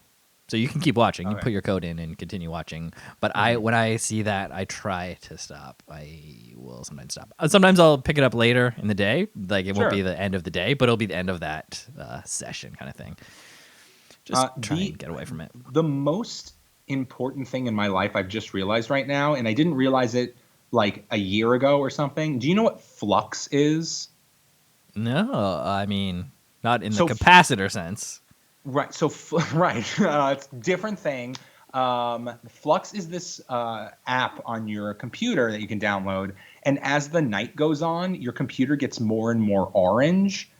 So you can keep watching. You put your code in and continue watching. But when I see that, I try to stop. I will sometimes stop. Sometimes I'll pick it up later in the day. Like it won't be the end of the day, but it'll be the end of that session kind of thing. Just try and get away from it. The most important thing in my life I've just realized right now, and I didn't realize it like a year ago or something. Do you know what flux is? No, I mean, not in the capacitor sense. Right. So, it's a different thing. Flux is this app on your computer that you can download. And as the night goes on, your computer gets more and more orange.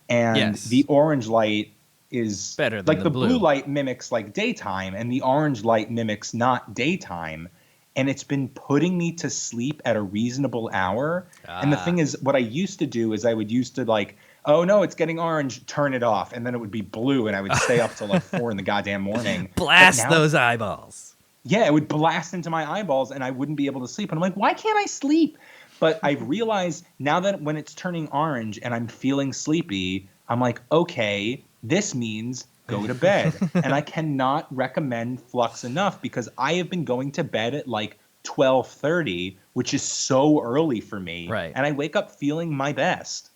And the orange light is better than like the blue light mimics like daytime, and the orange light mimics not daytime. And it's been putting me to sleep at a reasonable hour. And the thing is, what I used to do is I would used to like, oh no, it's getting orange, turn it off. And then it would be blue and I would stay up till like 4 in the goddamn morning. Blast those eyeballs. Yeah, it would blast into my eyeballs and I wouldn't be able to sleep. And I'm like, why can't I sleep? But I've realized now that when it's turning orange and I'm feeling sleepy, I'm like, okay, this means go to bed. And I cannot recommend Flux enough because I have been going to bed at like 12:30, which is so early for me. Right. And I wake up feeling my best.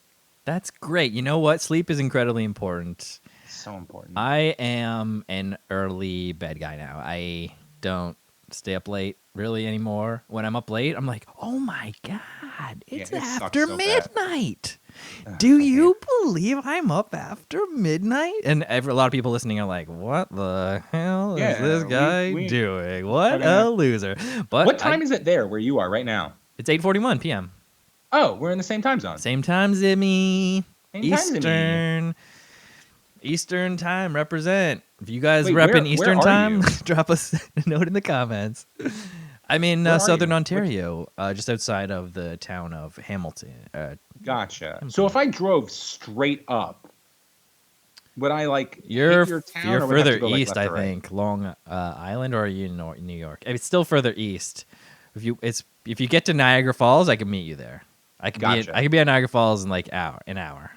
That's great. You know what? Sleep is incredibly important. So important. I am an early bed guy now. I don't stay up late really anymore. When I'm up late, I'm like, oh my God, it's after midnight. Do you believe I'm up after midnight? And a lot of people listening are like, what the hell is this guy doing? What a loser. But what time is it there where you are right now? It's 8:41 p.m. Oh, we're in the same time zone. Same time, Zimmy. Eastern time, represent. If you guys repping Eastern time, drop us a note in the comments. I'm in Southern Ontario, just outside of the town of Hamilton. Gotcha. So if I drove straight up, would I like you're hit your town? You're or would I have further to go, like, east, left I or right? think, Long Island, or are you in New York? It's still further east. If you get to Niagara Falls, I can meet you there. I could be at Niagara Falls in like an hour.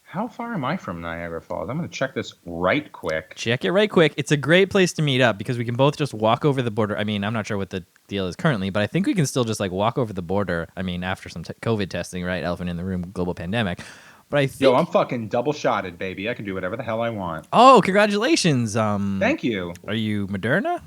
How far am I from Niagara Falls? I'm going to check this right quick. Check it right quick. It's a great place to meet up because we can both just walk over the border. I mean, I'm not sure what the deal is currently, but I think we can still just like walk over the border. I mean, after some COVID testing, right? Elephant in the room, global pandemic. But I think... Yo, I'm fucking double shotted, baby. I can do whatever the hell I want. Oh, congratulations. Thank you. Are you Moderna?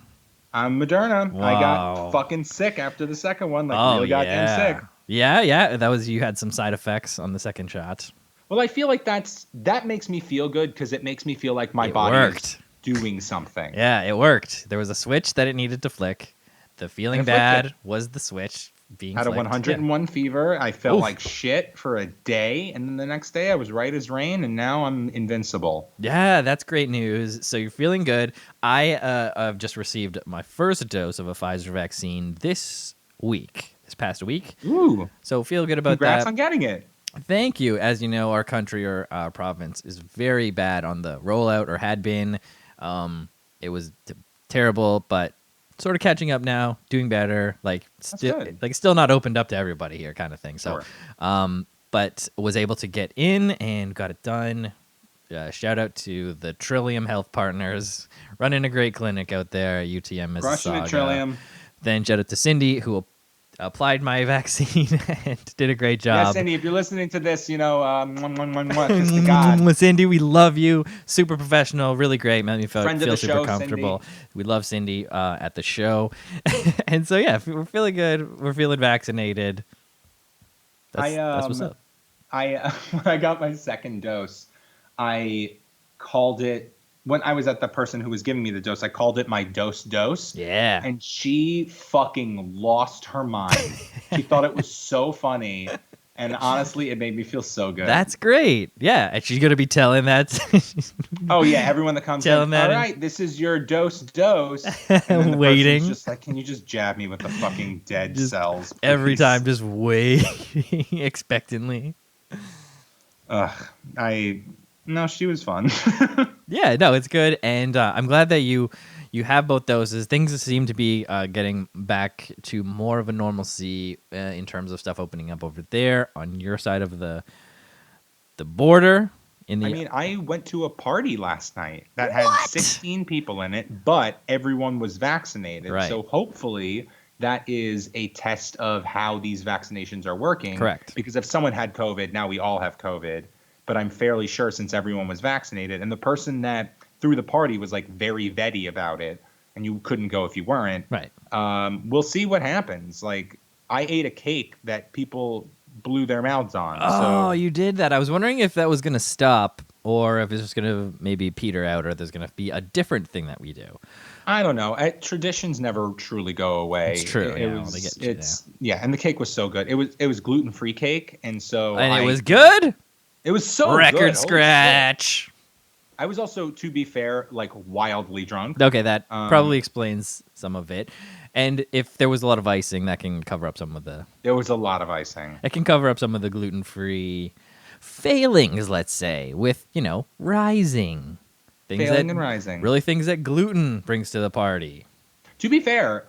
I'm Moderna. Wow. I got fucking sick after the second one. Like, really goddamn sick. Yeah. That was, you had some side effects on the second shot. Well, I feel like that makes me feel good because it makes me feel like my body is doing something. Yeah, it worked. There was a switch that it needed to flick. The feeling bad was the switch being flicked. Had a 101 fever. I felt like shit for a day, and then the next day I was right as rain, and now I'm invincible. Yeah, that's great news. So you're feeling good. I have just received my first dose of a Pfizer vaccine this past week. Ooh. So feel good about that. Congrats on getting it. Thank you. As you know, our country or our province is very bad on the rollout, or had been. It was terrible, but sort of catching up now, doing better. good. Still not opened up to everybody here, kind of thing. So, Sure. but was able to get in and got it done. Shout out to the Trillium Health Partners, running a great clinic out there at UTM Mississauga. Crushing it, Trillium. Then shout out to Cindy, who applied my vaccine and did a great job. Yeah, Cindy, if you're listening to this, kiss the God. Cindy, we love you. Super professional, really great. Made me feel Friend of the super show, comfortable. Cindy. We love Cindy at the show. And so, yeah, we're feeling good. We're feeling vaccinated. That's what's up. When I got my second dose, I called it, when I was at the person who was giving me the dose, I called it my dose. Yeah. And she fucking lost her mind. She thought it was so funny. And honestly, it made me feel so good. That's great. Yeah. And she's going to be telling that. Oh, yeah. Everyone that comes Tell in, him that all right, this is your dose. And then the Waiting. person's just like, can you just jab me with the fucking dead cells, please? Every time, just waiting expectantly. No, she was fun. Yeah, no, it's good, and I'm glad that you have both doses. Things seem to be getting back to more of a normalcy in terms of stuff opening up over there on your side of the border. I went to a party last night that had What? 16 people in it, but everyone was vaccinated. Right. So hopefully that is a test of how these vaccinations are working. Correct. Because if someone had COVID, now we all have COVID. But I'm fairly sure since everyone was vaccinated, and the person that threw the party was like very vetty about it, and you couldn't go if you weren't. Right. We'll see what happens. Like, I ate a cake that people blew their mouths on. Oh, So you did that. I was wondering if that was going to stop, or if it's just going to maybe peter out, or there's going to be a different thing that we do. I don't know. Traditions never truly go away. It's true. They get you Yeah, and the cake was so good. It was gluten-free cake, and so it was good. It was so good. Record Holy scratch. shit. I was also, to be fair, like wildly drunk. Okay, that probably explains some of it. And if there was a lot of icing, that can cover up some of the. There was a lot of icing. It can cover up some of the gluten-free failings, let's say, with rising Failing and rising. Really, things that gluten brings to the party. To be fair,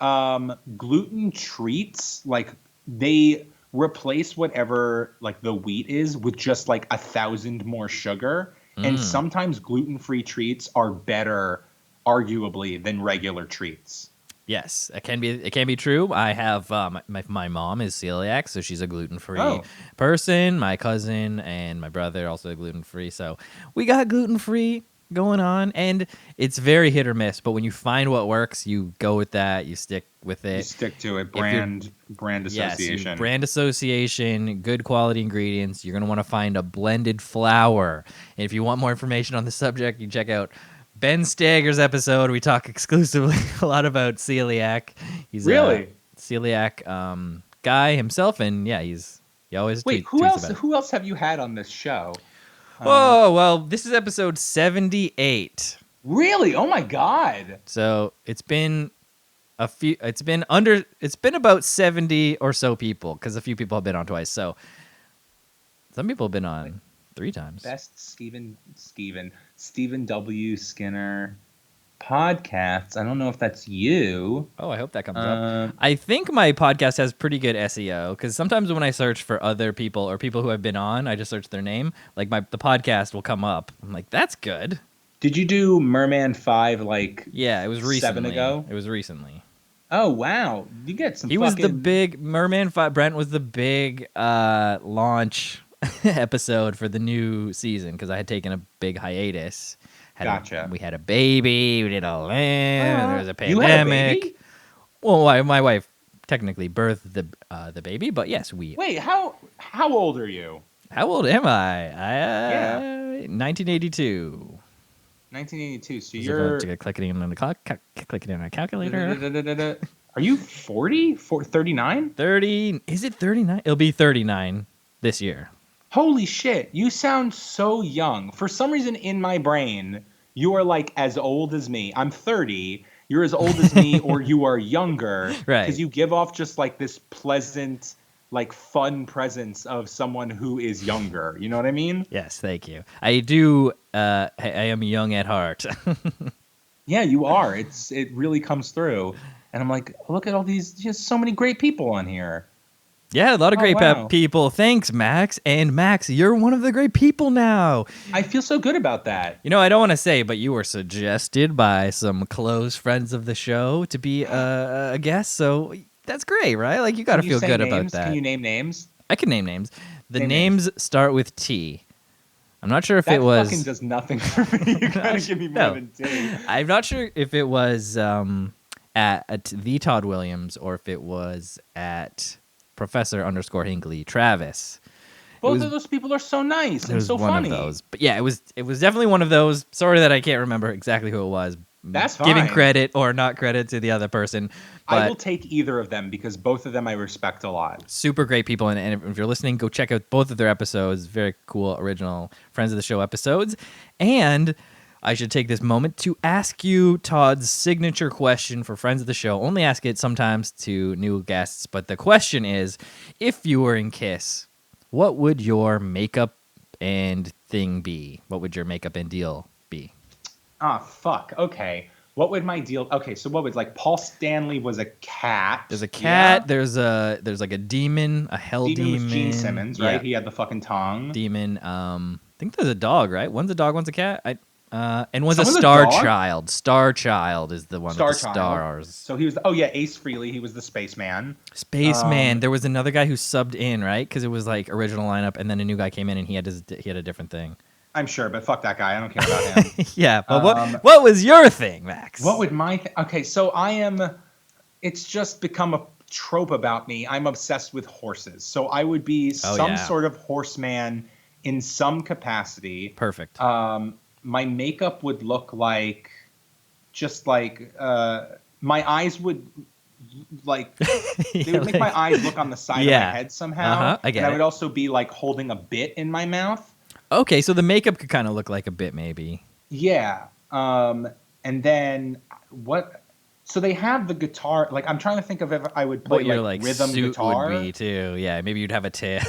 gluten treats, like, they replace whatever like the wheat is with just like 1,000 more sugar. And sometimes gluten-free treats are better, arguably, than regular treats. Yes, it can be true. I have my mom is celiac, so she's a gluten-free person. My cousin and my brother also gluten-free, so we got gluten-free going on, and it's very hit or miss. But when you find what works, you go with that. You stick with it. You stick to it. Brand association. Yes, brand association, good quality ingredients. You're gonna want to find a blended flour. And if you want more information on the subject, you check out Ben Stager's episode. We talk exclusively a lot about celiac. He's really a celiac guy himself, and yeah, he always wait. Who else have you had on this show? Oh, well, this is episode 78. Really? Oh my God. So it's been it's been about 70 or so people, because a few people have been on twice. So some people have been on 3 times. Best Stephen W. Skinner podcasts. I don't know if that's you. Oh, I hope that comes up. I think my podcast has pretty good SEO, because sometimes when I search for other people or people who have been on, I just search their name. Like the podcast will come up. I'm like, that's good. Did you do Merman 5 Yeah, it was recently. 7 ago? It was recently. Oh, wow. You get some He was the big Merman 5. Brent was the big launch episode for the new season, because I had taken a big hiatus. Gotcha. We had a baby. We did a land. There was a pandemic. You had a baby? Well, my wife technically birthed the baby, but yes, we. Wait, how old are you? How old am I? 1982. 1982. So you're clicking in on the clock, clicking in on a calculator. Are you 40? 39? 30? Is it 39? It'll be 39 this year. Holy shit, you sound so young. For some reason in my brain, you are like as old as me. I'm 30. You're as old as me, or you are younger. Right. Because you give off just like this pleasant, like fun presence of someone who is younger. You know what I mean? Yes, thank you. I do. I am young at heart. Yeah, you are. It really comes through. And I'm like, look at all these, just so many great people on here. Yeah, a lot of Oh, great wow. people. Thanks, Max. And Max, you're one of the great people now. I feel so good about that. You know, I don't want to say, but you were suggested by some close friends of the show to be a guest. So that's great, right? Like, you got to Can you feel say good names? about that. Can you name names? I can name names. The Name names start with T. I'm not sure if That it was. fucking does nothing for me. You gotta give me more No. than two. I'm not sure if it was at the Todd Williams or if it was at Professor _ Hinckley Travis. Both of those people are so nice It and was so one funny. of those. But yeah, it was definitely one of those. Sorry that I can't remember exactly who it was. That's Giving fine. credit or not credit to the other person. I But will take either of them because both of them I respect a lot. super great people. And if you're listening, go check out both of their episodes. Very cool, original Friends of the Show episodes. And I should take this moment to ask you Todd's signature question for Friends of the Show. Only ask it sometimes to new guests. But the question is, if you were in KISS, what would your makeup and thing be? What would your makeup and deal be? Ah, fuck. Okay. What would my deal? Okay, so what would like Paul Stanley was a cat. There's a cat. Yeah? There's like a demon, a hell demon. Was Gene Simmons, right? Yeah. He had the fucking tongue. Demon. I think there's a dog, right? One's a dog, one's a cat. And one's Someone's a a Star dog? Child. Star Child is the one Star with the Child. stars. So he was. Oh yeah, Ace Frehley. He was the spaceman. Spaceman. There was another guy who subbed in, right? Because it was like original lineup, and then a new guy came in, and he had a different thing. I'm sure, but fuck that guy. I don't care about him. Yeah, but what was your thing, Max? What would my okay? So I am. It's just become a trope about me. I'm obsessed with horses. So I would be some sort of horseman in some capacity. Perfect. My makeup would look like, just like my eyes would like they would make my eyes look on the side of my head somehow. I get and it. I would also be like holding a bit in my mouth. Okay, so the makeup could kind of look like a bit, maybe. Yeah. And then what? So they have the guitar. Like I'm trying to think of if I would play What your like like rhythm suit guitar. would be too. Yeah, maybe you'd have a tail.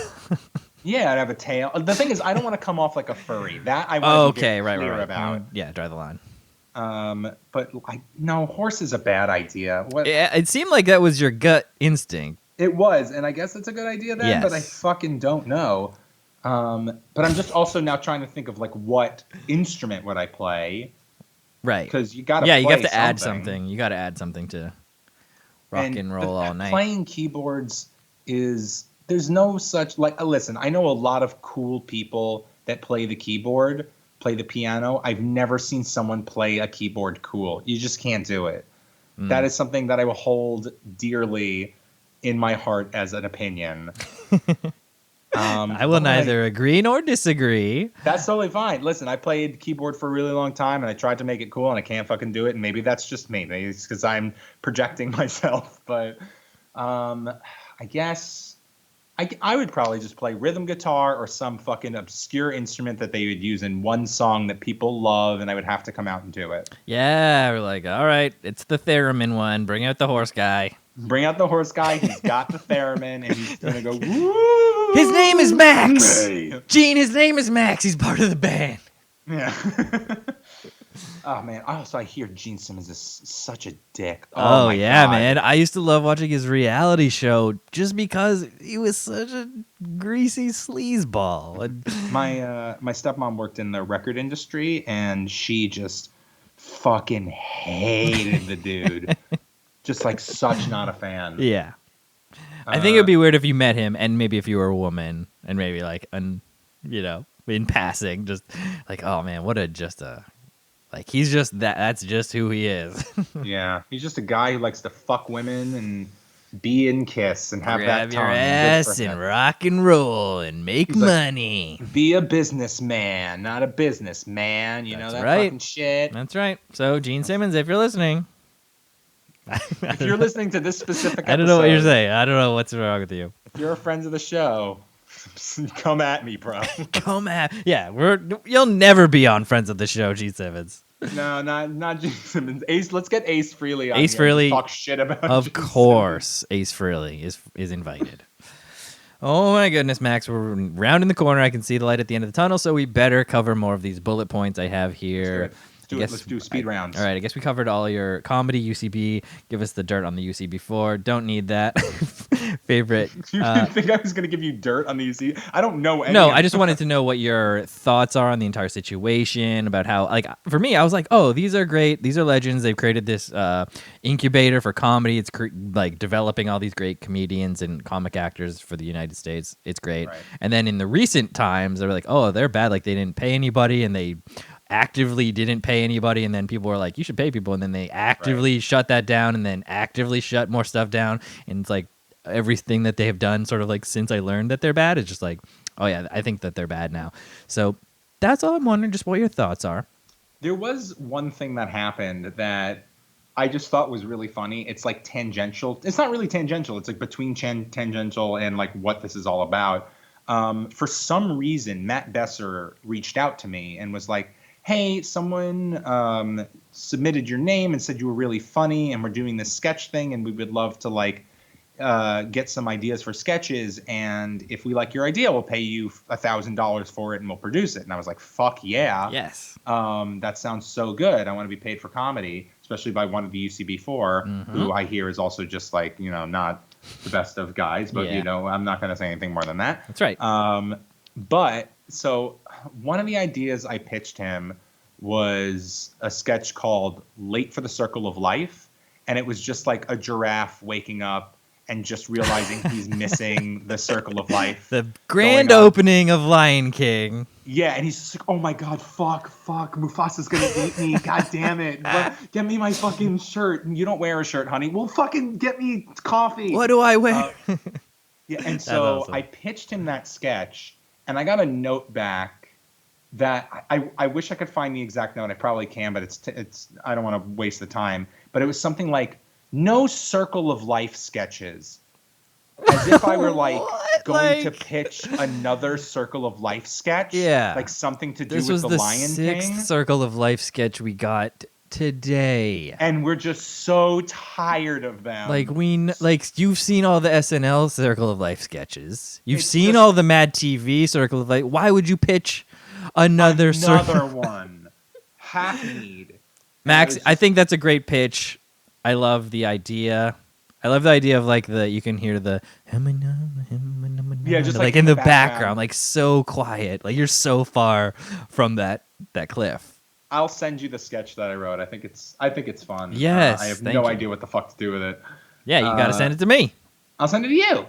Yeah, I'd have a tail. The thing is, I don't want to come off like a furry. That I want Oh, to okay, be right. clear about. Yeah, draw the line. But no, horse is a bad idea. What? Yeah, it seemed like that was your gut instinct. It was, and I guess it's a good idea then, but I Yes. fucking don't know. But I'm just also now trying to think of like what instrument would I play? Right. Because you got to Yeah, you have to add something. You got to add something to rock and roll all night. Playing keyboards there's no such like listen, I know a lot of cool people that play the keyboard, play the piano. I've never seen someone play a keyboard cool. You just can't do it. That is something that I will hold dearly in my heart as an opinion. I will neither agree nor disagree. That's totally fine. Listen, I played keyboard for a really long time, and I tried to make it cool, and I can't fucking do it. And maybe that's just me. Maybe it's because I'm projecting myself. But I guess I would probably just play rhythm guitar or some fucking obscure instrument that they would use in one song that people love, and I would have to come out and do it. Yeah, we're like, all right, it's the theremin one. Bring out the horse guy. Bring out the horse guy. He's got the theremin, and he's gonna go. Woo! His name is Max. Hey. Gene, his name is Max. He's part of the band. Yeah. Oh man! Also, I hear Gene Simmons is such a dick. Oh my yeah, God. man. I used to love watching his reality show just because he was such a greasy sleazeball. And My stepmom worked in the record industry, and she just fucking hated the dude. Just like such not a fan. yeah. I think it would be weird if you met him and maybe if you were a woman and maybe like in passing, just like, oh man, like he's just that's just who he is. Yeah, he's just a guy who likes to fuck women and be in Kiss and have Grab that your tongue. Good ass for him. and rock and roll and make He's like, money. Be a businessman, not a businessman. You know That's that right. fucking shit. That's right. So Gene Simmons, if you're listening, If you're listening to this specific episode, I don't know what you're saying. I don't know what's wrong with you. if you're a friend of the show, come at me, bro. Come at you'll never be on Friends of the Show, Gene Simmons. No, not Gene Simmons. Ace, let's get Ace Frehley on Ace here and Frehley, talk shit about Of Gene course, Ace Frehley is invited. Oh my goodness, Max, we're rounding the corner. I can see the light at the end of the tunnel, so we better cover more of these bullet points I have here. Let's do speed rounds. All right, I guess we covered all your comedy, UCB. Give us the dirt on the UCB4. Don't need that. Favorite. You didn't think I was going to give you dirt on the UC? I don't know any No, of I just wanted to know what your thoughts are on the entire situation, about how, like, for me, I was like, oh, these are great. These are legends. They've created this incubator for comedy. It's like developing all these great comedians and comic actors for the United States. It's great. Right. And then in the recent times, they were like, oh, they're bad. Like, they didn't pay anybody, and they actively didn't pay anybody, and then people were like, you should pay people, and then they actively shut that down, and then actively shut more stuff down. And it's like everything that they have done sort of like since I learned that they're bad is just like, oh yeah, I think that they're bad now. So that's all I'm wondering, just what your thoughts are. There was one thing that happened that I just thought was really funny. It's like tangential. It's not really tangential. It's like between tangential and like what this is all about. For some reason, Matt Besser reached out to me and was like, hey, someone submitted your name and said you were really funny, and we're doing this sketch thing, and we would love to like get some ideas for sketches, and if we like your idea, we'll pay you $1,000 for it, and we'll produce it. And I was like, fuck yeah. Yes. That sounds so good. I want to be paid for comedy, especially by one of the UCB4, who I hear is also just like, you know, not the best of guys, but you know, I'm not going to say anything more than that. That's right. But so one of the ideas I pitched him was a sketch called Late for the Circle of Life. And it was just like a giraffe waking up and just realizing he's missing the circle of life. The grand opening of Lion King. Yeah, and he's just like, oh my God, fuck, Mufasa's gonna eat me, god damn it. Get me my fucking shirt. And you don't wear a shirt, honey. Well, fucking get me coffee. What do I wear? Yeah, and so awesome. I pitched him that sketch, and I got a note back that I wish I could find the exact note. I probably can, but it's I don't want to waste the time. But it was something like, no circle of life sketches. As if I were like going to pitch another circle of life sketch. Yeah. Like something to do This with was the Lion King. sixth circle of life sketch we got today. And we're just so tired of them. Like you've seen all the SNL circle of life sketches. You've It's seen just- all the Mad TV circle of life. Why would you pitch another circle? one? Hackneyed. Max, I think that's a great pitch. I love the idea. I love the idea of like you can hear the just like in the background, like so quiet. Like you're so far from that cliff. I'll send you the sketch that I wrote. I think it's fun. Yes, I have thank no you. idea what the fuck to do with it. Yeah, you got to send it to me. I'll send it to you.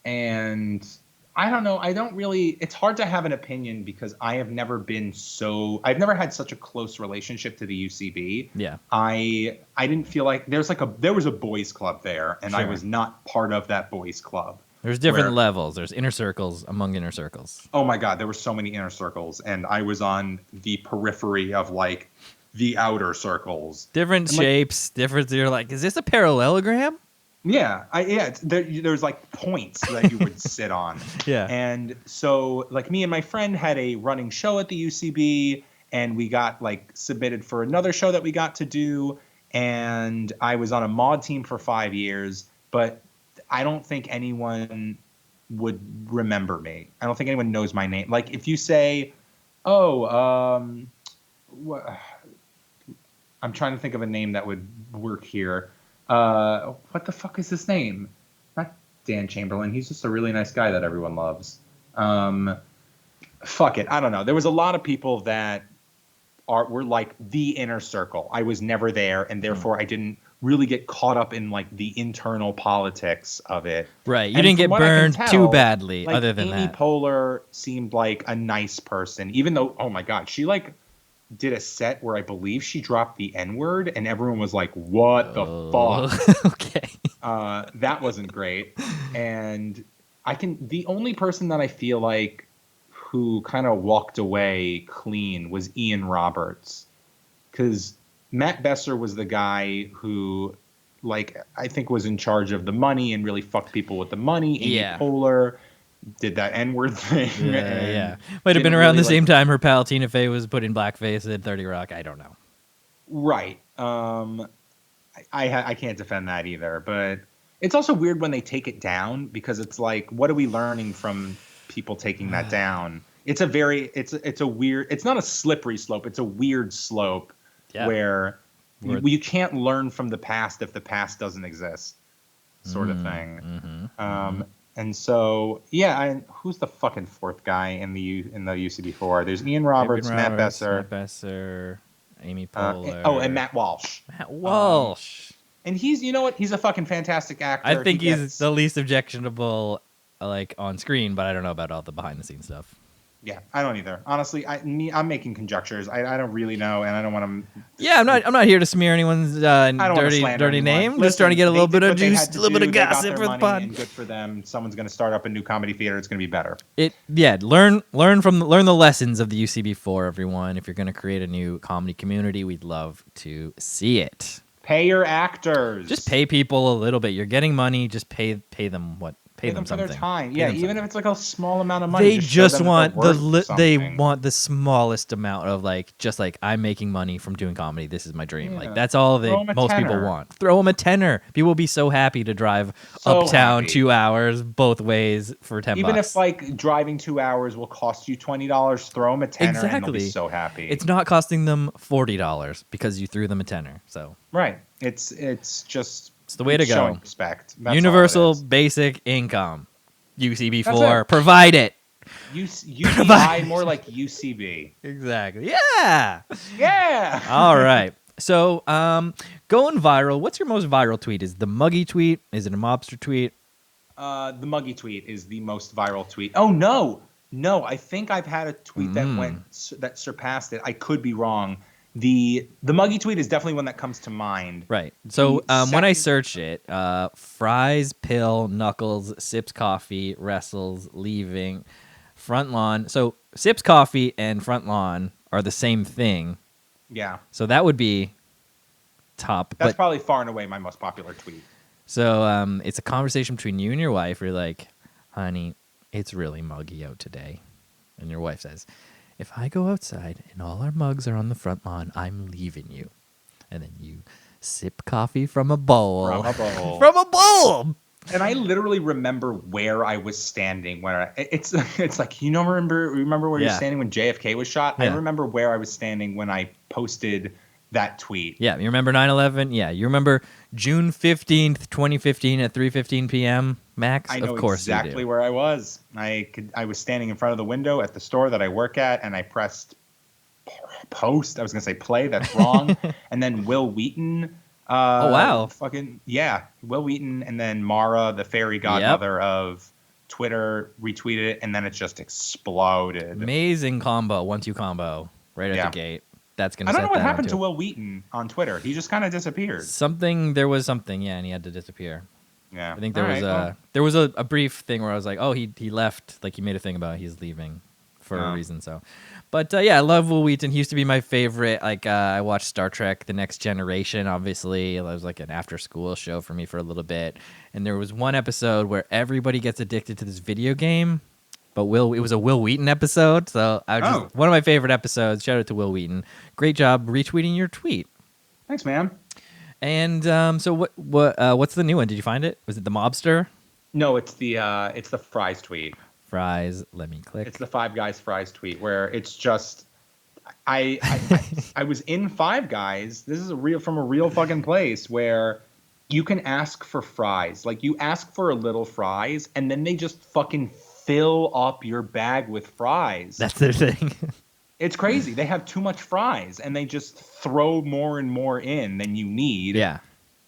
And I don't know. It's hard to have an opinion because I've never had such a close relationship to the UCB. Yeah. I didn't feel like there was a boys club there, and I Sure. was not part of that boys club. There's different Where- levels. There's inner circles among inner circles. Oh my God, there were so many inner circles, and I was on the periphery of like the outer circles. Different And, like- shapes, different. You're like, is this a parallelogram? Yeah, there's like points that you would sit on. Yeah. And so like me and my friend had a running show at the UCB, and we got like submitted for another show that we got to do. And I was on a mod team for 5 years, but I don't think anyone would remember me. I don't think anyone knows my name. Like if you say, I'm trying to think of a name that would work here. What the fuck is his name? Not Dan Chamberlain. He's just a really nice guy that everyone loves. Fuck it. I don't know. There was a lot of people that were like the inner circle. I was never there, and therefore I didn't really get caught up in like the internal politics of it. Right. You And didn't from get what I can burned tell, too badly, like, other than Amy that. Poehler seemed like a nice person, even though, oh my God, she like did a set where I believe she dropped the N-word, and everyone was like, what the fuck? Okay. That wasn't great. And the only person that I feel like who kind of walked away clean was Ian Roberts. Because Matt Besser was the guy who, like, I think was in charge of the money and really fucked people with the money. Amy Poehler did that N-word thing. Yeah. Might have been around the same time her pal Tina Fey was put in blackface at 30 Rock. I don't know. Right. I can't defend that either, but It's also weird when they take it down because it's like, what are we learning from people taking that down? It's a weird. It's not a slippery slope. It's a weird slope where you can't learn from the past if the past doesn't exist, sort of thing. And so, who's the fucking fourth guy in the UCB4? There's Ian Roberts, Matt Besser, Amy Poehler. And Matt Walsh. Matt Walsh. And he's, you know what? He's a fucking fantastic actor. I think he's the least objectionable, like, on screen, but I don't know about all the behind-the-scenes stuff. Yeah, I don't either. Honestly, I'm making conjectures. I don't really know, and I don't want to. Yeah, I'm not here to smear anyone's dirty name. Listen, just trying to get a little bit of juice, a little bit of They got gossip their for the money, pod. and good for them. Someone's going to start up a new comedy theater. It's going to be better. Learn the lessons of the UCB4, everyone. If you're going to create a new comedy community, we'd love to see it. Pay your actors. Just pay people a little bit. You're getting money. Just pay them Pay them for something. their time. Pay Yeah, them even something. if it's like a small amount of money. They just want they want want the smallest amount of just like I'm making money from doing comedy. This is my dream. Yeah. Like that's all most people want. Throw them a tenner. People will be so happy to drive uptown 2 hours both ways for $10. Even if like driving 2 hours will cost you $20, throw them a tenner and they'll be so happy. It's not costing them $40 because you threw them a tenner. So right. It's just. It's the way to go. Showing respect. That's Universal basic income. UCB4. It. Provide it. UCI, more like UCB. Exactly. Yeah. Yeah. All right. So, going viral. What's your most viral tweet? Is it the muggy tweet? Is it a mobster tweet? The muggy tweet is the most viral tweet. Oh no. I think I've had a tweet that surpassed it. I could be wrong. The muggy tweet is definitely one that comes to mind. Right. So when I search it, fries, pill, knuckles, sips coffee, wrestles, leaving, front lawn. So sips coffee and front lawn are the same thing. Yeah. So that would be top. That's probably far and away my most popular tweet. So it's a conversation between you and your wife. You're like, honey, it's really muggy out today. And your wife says, if I go outside and all our mugs are on the front lawn, I'm leaving you. And then you sip coffee from a bowl. From a bowl! And I literally remember where I was standing when it's like, remember where you're standing when JFK was shot? Yeah. I remember where I was standing when I posted that tweet. Yeah, you remember 9/11? Yeah, you remember June 15th, 2015 at 3:15 p.m., Max? I know of course exactly where I was. I was standing in front of the window at the store that I work at, and I pressed post. I was going to say play. That's wrong. And then Will Wheaton. Oh, wow. Will Wheaton and then Mara, the fairy godmother of Twitter, retweeted it, and then it just exploded. Amazing combo, 1-2 combo, right at the gate. That's gonna. I don't know what happened to Will Wheaton on Twitter. He just kind of disappeared. There was something, and he had to disappear. Yeah, I think there was a brief thing where I was like, oh, he left. Like he made a thing about he's leaving for a reason. So, but I love Will Wheaton. He used to be my favorite. Like I watched Star Trek: The Next Generation. Obviously, it was like an after-school show for me for a little bit. And there was one episode where everybody gets addicted to this video game. But it was a Will Wheaton episode, so one of my favorite episodes. Shout out to Will Wheaton. Great job retweeting your tweet. Thanks, man. And so what's the new one? Did you find it? Was it the mobster? No, it's the fries tweet. Fries. Let me click. It's the Five Guys fries tweet where it's just I was in Five Guys. This is from a real fucking place where you can ask for fries. Like you ask for a little fries, and then they just fucking fill up your bag with fries. That's their thing. It's crazy. They have too much fries, and they just throw more and more in than you need. Yeah.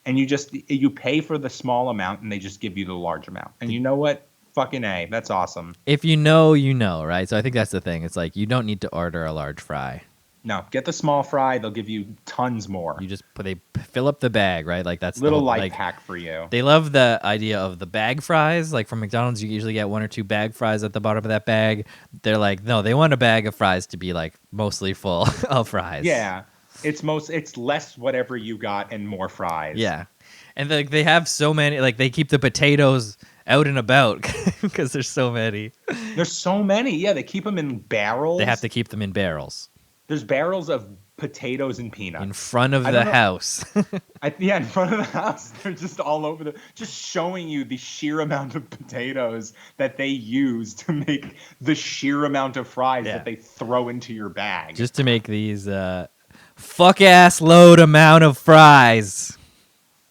And you pay for the small amount, and they just give you the large amount. And you know what? Fucking A. That's awesome. If you know, you know, right? So I think that's the thing. It's like you don't need to order a large fry. No, get the small fry. They'll give you tons more. They fill up the bag, right? Like that's little life hack for you. They love the idea of the bag fries. Like from McDonald's, you usually get 1 or 2 bag fries at the bottom of that bag. They're like, no, they want a bag of fries to be like mostly full of fries. Yeah, it's less whatever you got and more fries. Yeah, and they have so many. Like they keep the potatoes out and about because there's so many. There's so many. Yeah, they keep them in barrels. They have to keep them in barrels. There's barrels of potatoes and peanuts in front of I the don't know- house. Yeah, in front of the house. They're just all over just showing you the sheer amount of potatoes that they use to make the sheer amount of fries Yeah. that they throw into your bag. Just to make these fuck ass load amount of fries.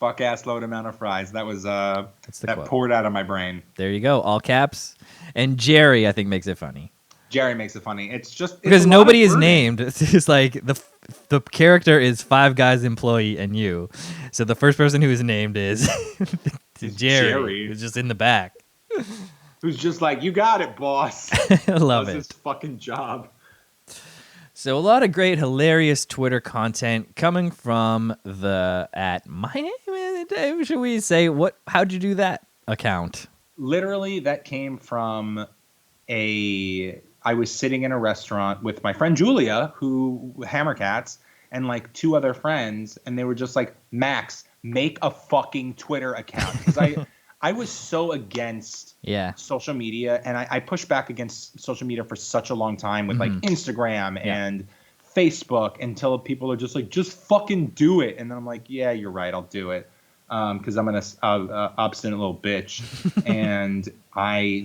Fuck ass load amount of fries. That was the that quote. poured out of my brain. There you go, all caps. And Jerry, I think, makes it funny. Jerry makes it funny. It's just Because a lot nobody of is wording. named. It's just like the character is Five Guys employee and you. So the first person who is named is Jerry, who's just in the back. Who's just like, you got it, boss. I love Does it. his fucking job. So a lot of great, hilarious Twitter content coming from the at my name. Should we say what? How'd you do that account? Literally, that came from I was sitting in a restaurant with my friend Julia, who Hammercats, and like two other friends, and they were just like, Max, make a fucking Twitter account. Because I was so against social media, and I pushed back against social media for such a long time with like Instagram and Facebook until people are just like, just fucking do it. And then I'm like, yeah, you're right, I'll do it. Because I'm an obstinate little bitch. And I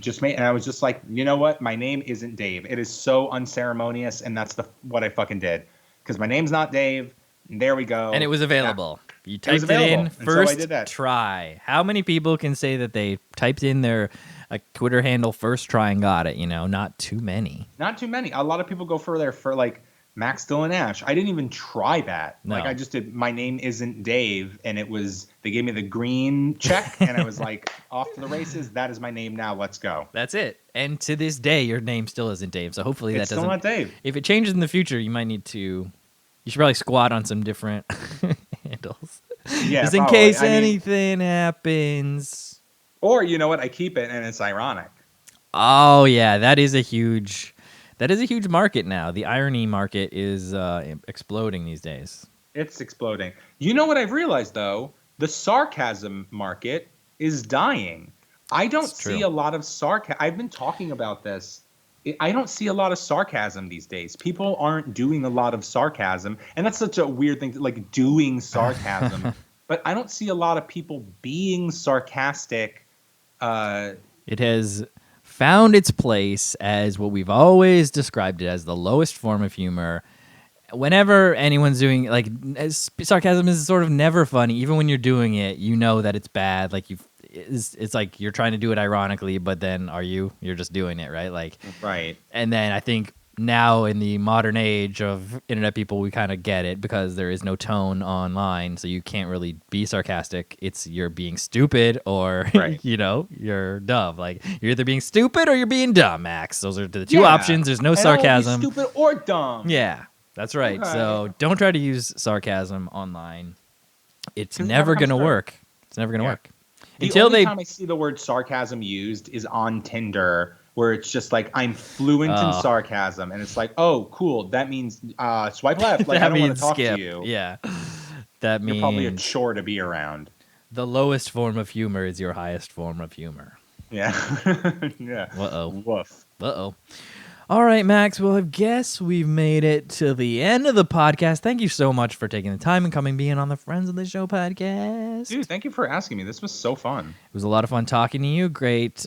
was just like, you know what? My name isn't Dave. It is so unceremonious, and that's what I fucking did. Because my name's not Dave. And there we go. And it was available. Yeah. You typed it in and so I first did that. try. How many people can say that they typed in their Twitter handle first try and got it? You know, not too many. Not too many. A lot of people go further for like Max Dylan Ash. I didn't even try that. No. Like I just did. My name isn't Dave, and they gave me the green check, and I was like, off to the races. That is my name now. Let's go. That's it. And to this day, your name still isn't Dave. So hopefully It's that still doesn't. not Dave. If it changes in the future, you might need to. You should probably squat on some different handles. Yeah, just in probably. case I mean, anything happens. or you know what? I keep it, and it's ironic. Oh yeah, that is a huge market now. The irony market is exploding these days. It's exploding. You know what I've realized though? The sarcasm market is dying. I don't It's true. see a lot of sarcasm. I've been talking about this. I don't see a lot of sarcasm these days. People aren't doing a lot of sarcasm, and that's such a weird thing, like doing sarcasm. But I don't see a lot of people being sarcastic. It has found its place as what we've always described it as, the lowest form of humor. Whenever anyone's doing sarcasm is sort of never funny. Even when you're doing it, you know that it's bad. Like it's like you're trying to do it ironically, but then you're just doing it, right? Like Right. And then I think now in the modern age of internet people, we kind of get it because there is no tone online, so you can't really be sarcastic. You're being stupid or Right. you're dumb. Like you're either being stupid or you're being dumb, Max. Those are the two options. There's no And sarcasm. I'll be stupid or dumb. Yeah, that's right. Okay. So don't try to use sarcasm online. It's 'Cause it never never comes gonna through. work. It's never gonna Yeah. work The until only they. time I see the word sarcasm used is on Tinder, where it's just like, I'm fluent in Oh. sarcasm, and it's like, oh, cool, that means swipe left. Like that I don't want means to talk skip. to you. Yeah, that You're probably a means chore to be around. the lowest form of humor is your highest form of humor. Yeah. Yeah. Uh-oh. Woof. Uh-oh. All right, Max. Well, I guess we've made it to the end of the podcast. Thank you so much for taking the time and being on the Friends of the Show podcast. Dude, thank you for asking me. This was so fun. It was a lot of fun talking to you. Great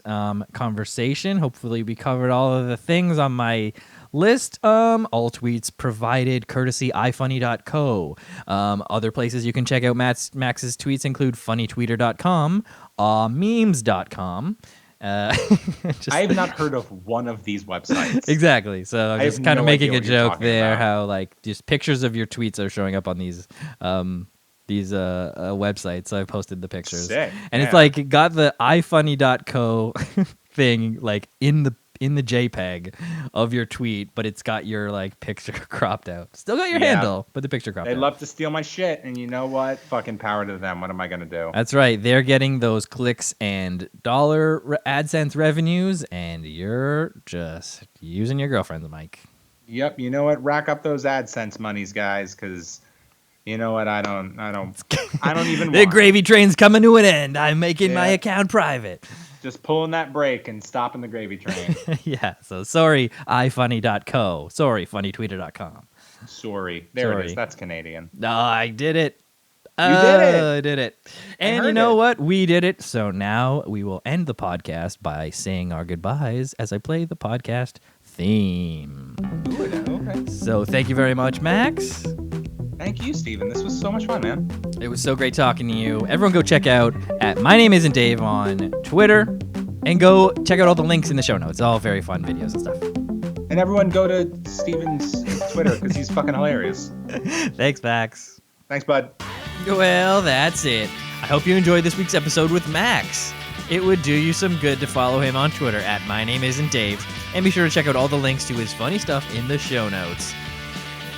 conversation. Hopefully we covered all of the things on my list. All tweets provided courtesy ifunny.co. Other places you can check out Max's tweets include funnytweeter.com, memes.com. I have not heard of one of these websites. Exactly. So I'm I just have kind of no making idea a what you're joke talking there, about. how like just pictures of your tweets are showing up on these websites. So I posted the pictures. Sick. And it's Yeah. like it got the ifunny.co thing like in the JPEG of your tweet, but it's got your like picture cropped out. Still got your Yeah. handle, but the picture cropped They out. love to steal my shit, and you know what? Fucking power to them. What am I going to do? That's right. They're getting those clicks and dollar AdSense revenues, and you're just using your girlfriend's mic. Yep. You know what? Rack up those AdSense monies, guys, because you know what? I don't even The want gravy train's coming to an end. I'm making my Yeah. account private. just pulling that brake and stopping the gravy train. Yeah, so sorry, ifunny.co. Sorry, funnytweeter.com. Sorry. There it Sorry. is. That's Canadian. No, I did it. You did it. I did it. And you heard know it. what? We did it. So now we will end the podcast by saying our goodbyes as I play the podcast theme. Ooh, okay. So thank you very much, Max. Thank you, Steven. This was so much fun, man. It was so great talking to you. Everyone go check out at My Name Isn't Dave on Twitter and go check out all the links in the show notes. All very fun videos and stuff. And everyone go to Steven's Twitter because he's fucking hilarious. Thanks, Max. Thanks, bud. Well, that's it. I hope you enjoyed this week's episode with Max. It would do you some good to follow him on Twitter at My Name Isn't Dave, and be sure to check out all the links to his funny stuff in the show notes.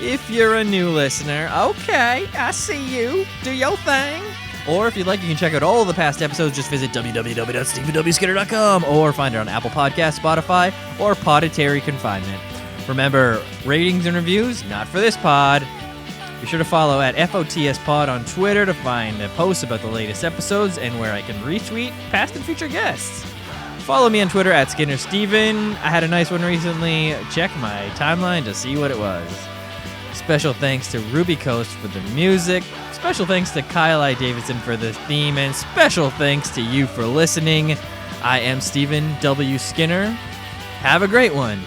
If you're a new listener, okay, I see you. Do your thing. Or if you'd like, you can check out all of the past episodes. Just visit www.stephenwskinner.com or find it on Apple Podcasts, Spotify, or Podetary Confinement. Remember, ratings and reviews, not for this pod. Be sure to follow at FOTS Pod on Twitter to find posts about the latest episodes and where I can retweet past and future guests. Follow me on Twitter at SkinnerSteven. I had a nice one recently. Check my timeline to see what it was. Special thanks to Ruby Coast for the music. Special thanks to Kyle I. Davidson for the theme. And special thanks to you for listening. I am Stephen W. Skinner. Have a great one.